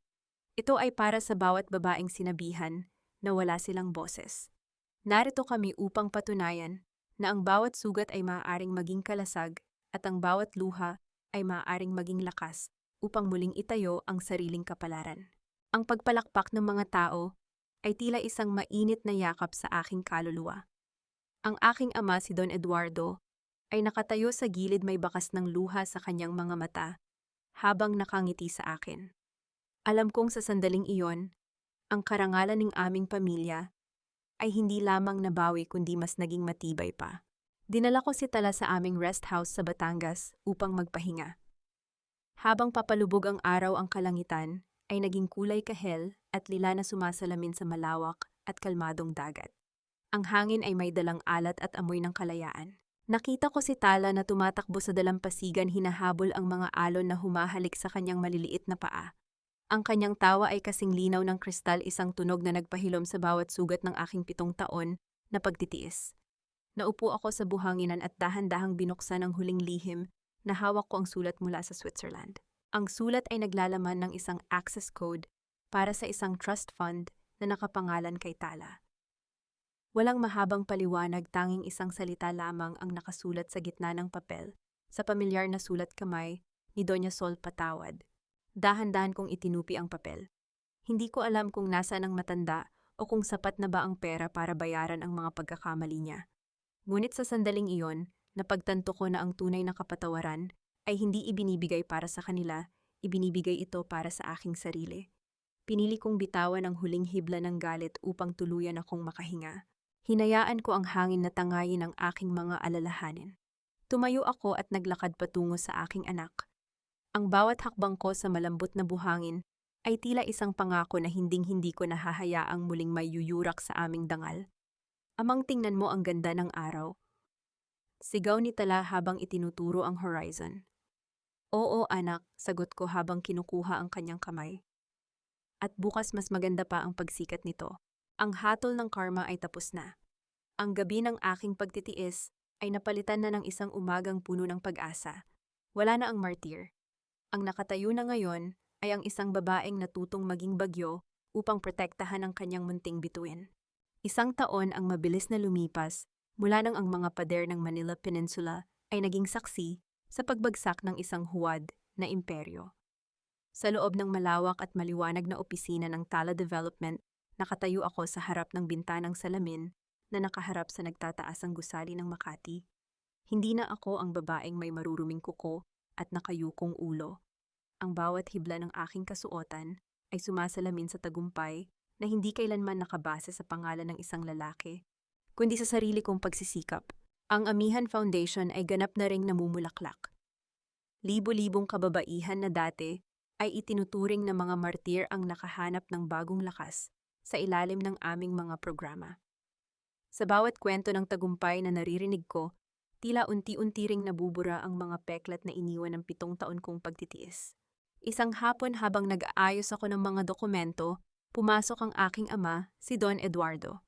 Ito ay para sa bawat babaeng sinabihan na wala silang boses. Narito kami upang patunayan na ang bawat sugat ay maaaring maging kalasag at ang bawat luha ay maaaring maging lakas upang muling itayo ang sariling kapalaran. Ang pagpalakpak ng mga tao ay tila isang mainit na yakap sa aking kaluluwa. Ang aking ama, si Don Eduardo, ay nakatayo sa gilid, may bakas ng luha sa kanyang mga mata habang nakangiti sa akin. Alam kong sa sandaling iyon, ang karangalan ng aming pamilya ay hindi lamang nabawi kundi mas naging matibay pa. Dinala ko si Tala sa aming rest house sa Batangas upang magpahinga. Habang papalubog ang araw, ang kalangitan ay naging kulay kahel at lila na sumasalamin sa malawak at kalmadong dagat. Ang hangin ay may dalang alat at amoy ng kalayaan. Nakita ko si Tala na tumatakbo sa dalampasigan, hinahabol ang mga alon na humahalik sa kanyang maliliit na paa. Ang kanyang tawa ay kasing linaw ng kristal, isang tunog na nagpahilom sa bawat sugat ng aking 7 taon na pagtitiis. Naupo ako sa buhanginan at dahan-dahang binuksan ang huling lihim na hawak ko, ang sulat mula sa Switzerland. Ang sulat ay naglalaman ng isang access code para sa isang trust fund na nakapangalan kay Tala. Walang mahabang paliwanag, tanging isang salita lamang ang nakasulat sa gitna ng papel, sa pamilyar na sulat kamay ni Doña Sol Patawad. Dahan-dahan kong itinupi ang papel. Hindi ko alam kung nasaan ang matanda o kung sapat na ba ang pera para bayaran ang mga pagkakamali niya. Ngunit sa sandaling iyon, napagtanto ko na ang tunay na kapatawaran ay hindi ibinibigay para sa kanila, ibinibigay ito para sa aking sarili. Pinili kong bitawan ang huling hibla ng galit upang tuluyan akong makahinga. Hinayaan ko ang hangin na tangayin ang aking mga alalahanin. Tumayo ako at naglakad patungo sa aking anak. Ang bawat hakbang ko sa malambot na buhangin ay tila isang pangako na hinding-hindi ko nahahayaang muling may yuyurak sa aming dangal. Amang, tingnan mo ang ganda ng araw. Sigaw ni Tala habang itinuturo ang horizon. Oo anak, sagot ko habang kinukuha ang kanyang kamay. At bukas mas maganda pa ang pagsikat nito. Ang hatol ng karma ay tapos na. Ang gabi ng aking pagtitiis ay napalitan na ng isang umagang puno ng pag-asa. Wala na ang martir. Ang nakatayo na ngayon ay ang isang babaeng natutong maging bagyo upang protektahan ang kanyang munting bituin. 1 taon ang mabilis na lumipas mula nang ang mga pader ng Manila Peninsula ay naging saksi sa pagbagsak ng isang huwad na imperyo. Sa loob ng malawak at maliwanag na opisina ng Tala Development, nakatayo ako sa harap ng bintanang salamin na nakaharap sa nagtataasang gusali ng Makati. Hindi na ako ang babaeng may maruruming kuko at nakayukong ulo. Ang bawat hibla ng aking kasuotan ay sumasalamin sa tagumpay na hindi kailanman nakabase sa pangalan ng isang lalaki, kundi sa sarili kong pagsisikap. Ang Amihan Foundation ay ganap na ring namumulaklak. Libo-libong kababaihan na dati ay itinuturing na mga martir ang nakahanap ng bagong lakas sa ilalim ng aming mga programa. Sa bawat kwento ng tagumpay na naririnig ko, tila unti-unti ring nabubura ang mga peklat na iniwan ng 7 taon kong pagtitiis. Isang hapon habang nag-aayos ako ng mga dokumento, pumasok ang aking ama, si Don Eduardo.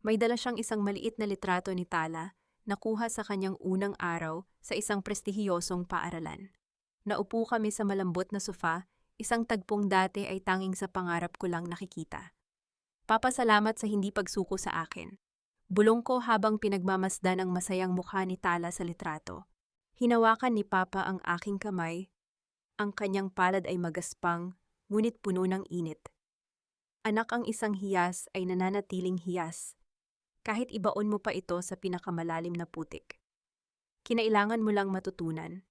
May dala siyang isang maliit na litrato ni Tala na kuha sa kanyang unang araw sa isang prestihiyosong paaralan. Naupo kami sa malambot na sofa, isang tagpong dati ay tanging sa pangarap ko lang nakikita. Papasalamat sa hindi pagsuko sa akin. Bulong ko habang pinagmamasdan ang masayang mukha ni Tala sa litrato. Hinawakan ni Papa ang aking kamay. Ang kanyang palad ay magaspang, ngunit puno ng init. Anak, ang isang hiyas ay nananatiling hiyas. Kahit ibaon mo pa ito sa pinakamalalim na putik. Kinailangan mo lang matutunan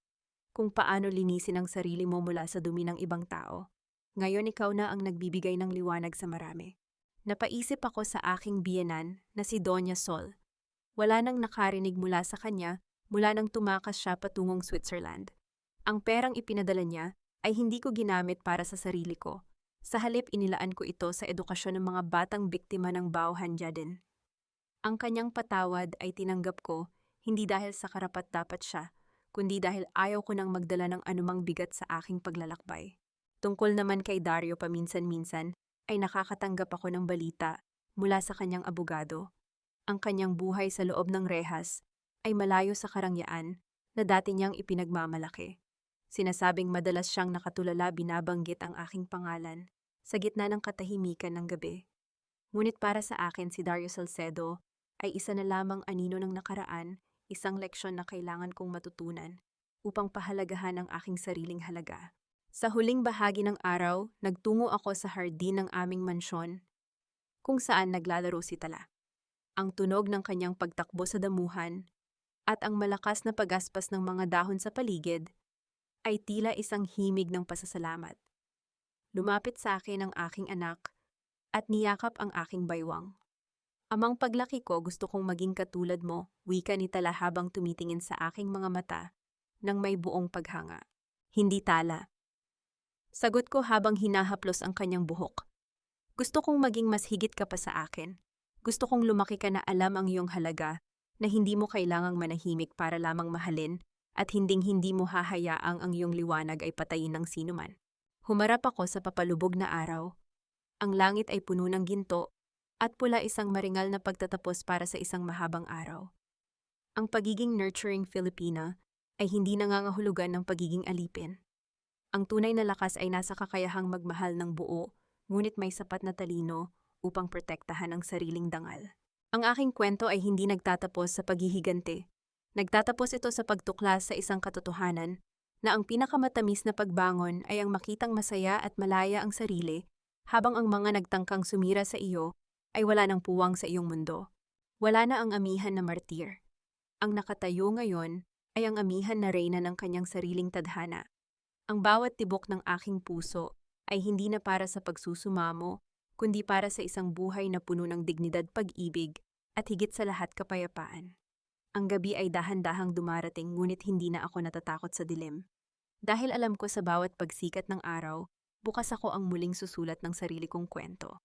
kung paano linisin ang sarili mo mula sa dumi ng ibang tao. Ngayon ikaw na ang nagbibigay ng liwanag sa marami. Napaisip ako sa aking biyenan na si Doña Sol. Wala nang nakarinig mula sa kanya mula nang tumakas siya patungong Switzerland. Ang perang ipinadala niya ay hindi ko ginamit para sa sarili ko. Sa halip inilaan ko ito sa edukasyon ng mga batang biktima ng Bauhan Jaden. Ang kanyang patawad ay tinanggap ko hindi dahil sa karapat-dapat siya, kundi dahil ayaw ko nang magdala ng anumang bigat sa aking paglalakbay. Tungkol naman kay Dario, paminsan-minsan ay nakakatanggap ako ng balita mula sa kanyang abogado. Ang kanyang buhay sa loob ng rehas ay malayo sa karangyaan na dati niyang ipinagmamalaki. Sinasabing madalas siyang nakatulala binabanggit ang aking pangalan sa gitna ng katahimikan ng gabi. Ngunit para sa akin si Dario Salcedo ay isa na lamang anino ng nakaraan, isang leksyon na kailangan kong matutunan upang pahalagahan ang aking sariling halaga. Sa huling bahagi ng araw, nagtungo ako sa hardin ng aming mansyon kung saan naglalaro si Tala. Ang tunog ng kanyang pagtakbo sa damuhan at ang malakas na pagaspas ng mga dahon sa paligid ay tila isang himig ng pasasalamat. Lumapit sa akin ang aking anak at niyakap ang aking baywang. Amang paglaki ko, gusto kong maging katulad mo, wika ni Tala habang tumitingin sa aking mga mata nang may buong paghanga. Hindi, Tala. Sagot ko habang hinahaplos ang kanyang buhok. Gusto kong maging mas higit ka pa sa akin. Gusto kong lumaki ka na alam ang iyong halaga, na hindi mo kailangang manahimik para lamang mahalin at hinding-hindi mo hahayaang ang iyong liwanag ay patayin ng sinuman. Humarap ako sa papalubog na araw. Ang langit ay puno ng ginto at pula, isang maringal na pagtatapos para sa isang mahabang araw. Ang pagiging nurturing Filipina ay hindi nangangahulugan ng pagiging alipin. Ang tunay na lakas ay nasa kakayahang magmahal ng buo, ngunit may sapat na talino upang protektahan ang sariling dangal. Ang aking kwento ay hindi nagtatapos sa paghihiganti. Nagtatapos ito sa pagtuklas sa isang katotohanan na ang pinakamatamis na pagbangon ay ang makitang masaya at malaya ang sarili habang ang mga nagtangkang sumira sa iyo ay wala ng puwang sa iyong mundo. Wala na ang amihan na martir. Ang nakatayo ngayon ay ang amihan na reyna ng kanyang sariling tadhana. Ang bawat tibok ng aking puso ay hindi na para sa pagsusumamo, kundi para sa isang buhay na puno ng dignidad, pag-ibig, at higit sa lahat kapayapaan. Ang gabi ay dahan-dahang dumarating, ngunit hindi na ako natatakot sa dilim. Dahil alam ko sa bawat pagsikat ng araw, bukas ako ang muling susulat ng sarili kong kwento.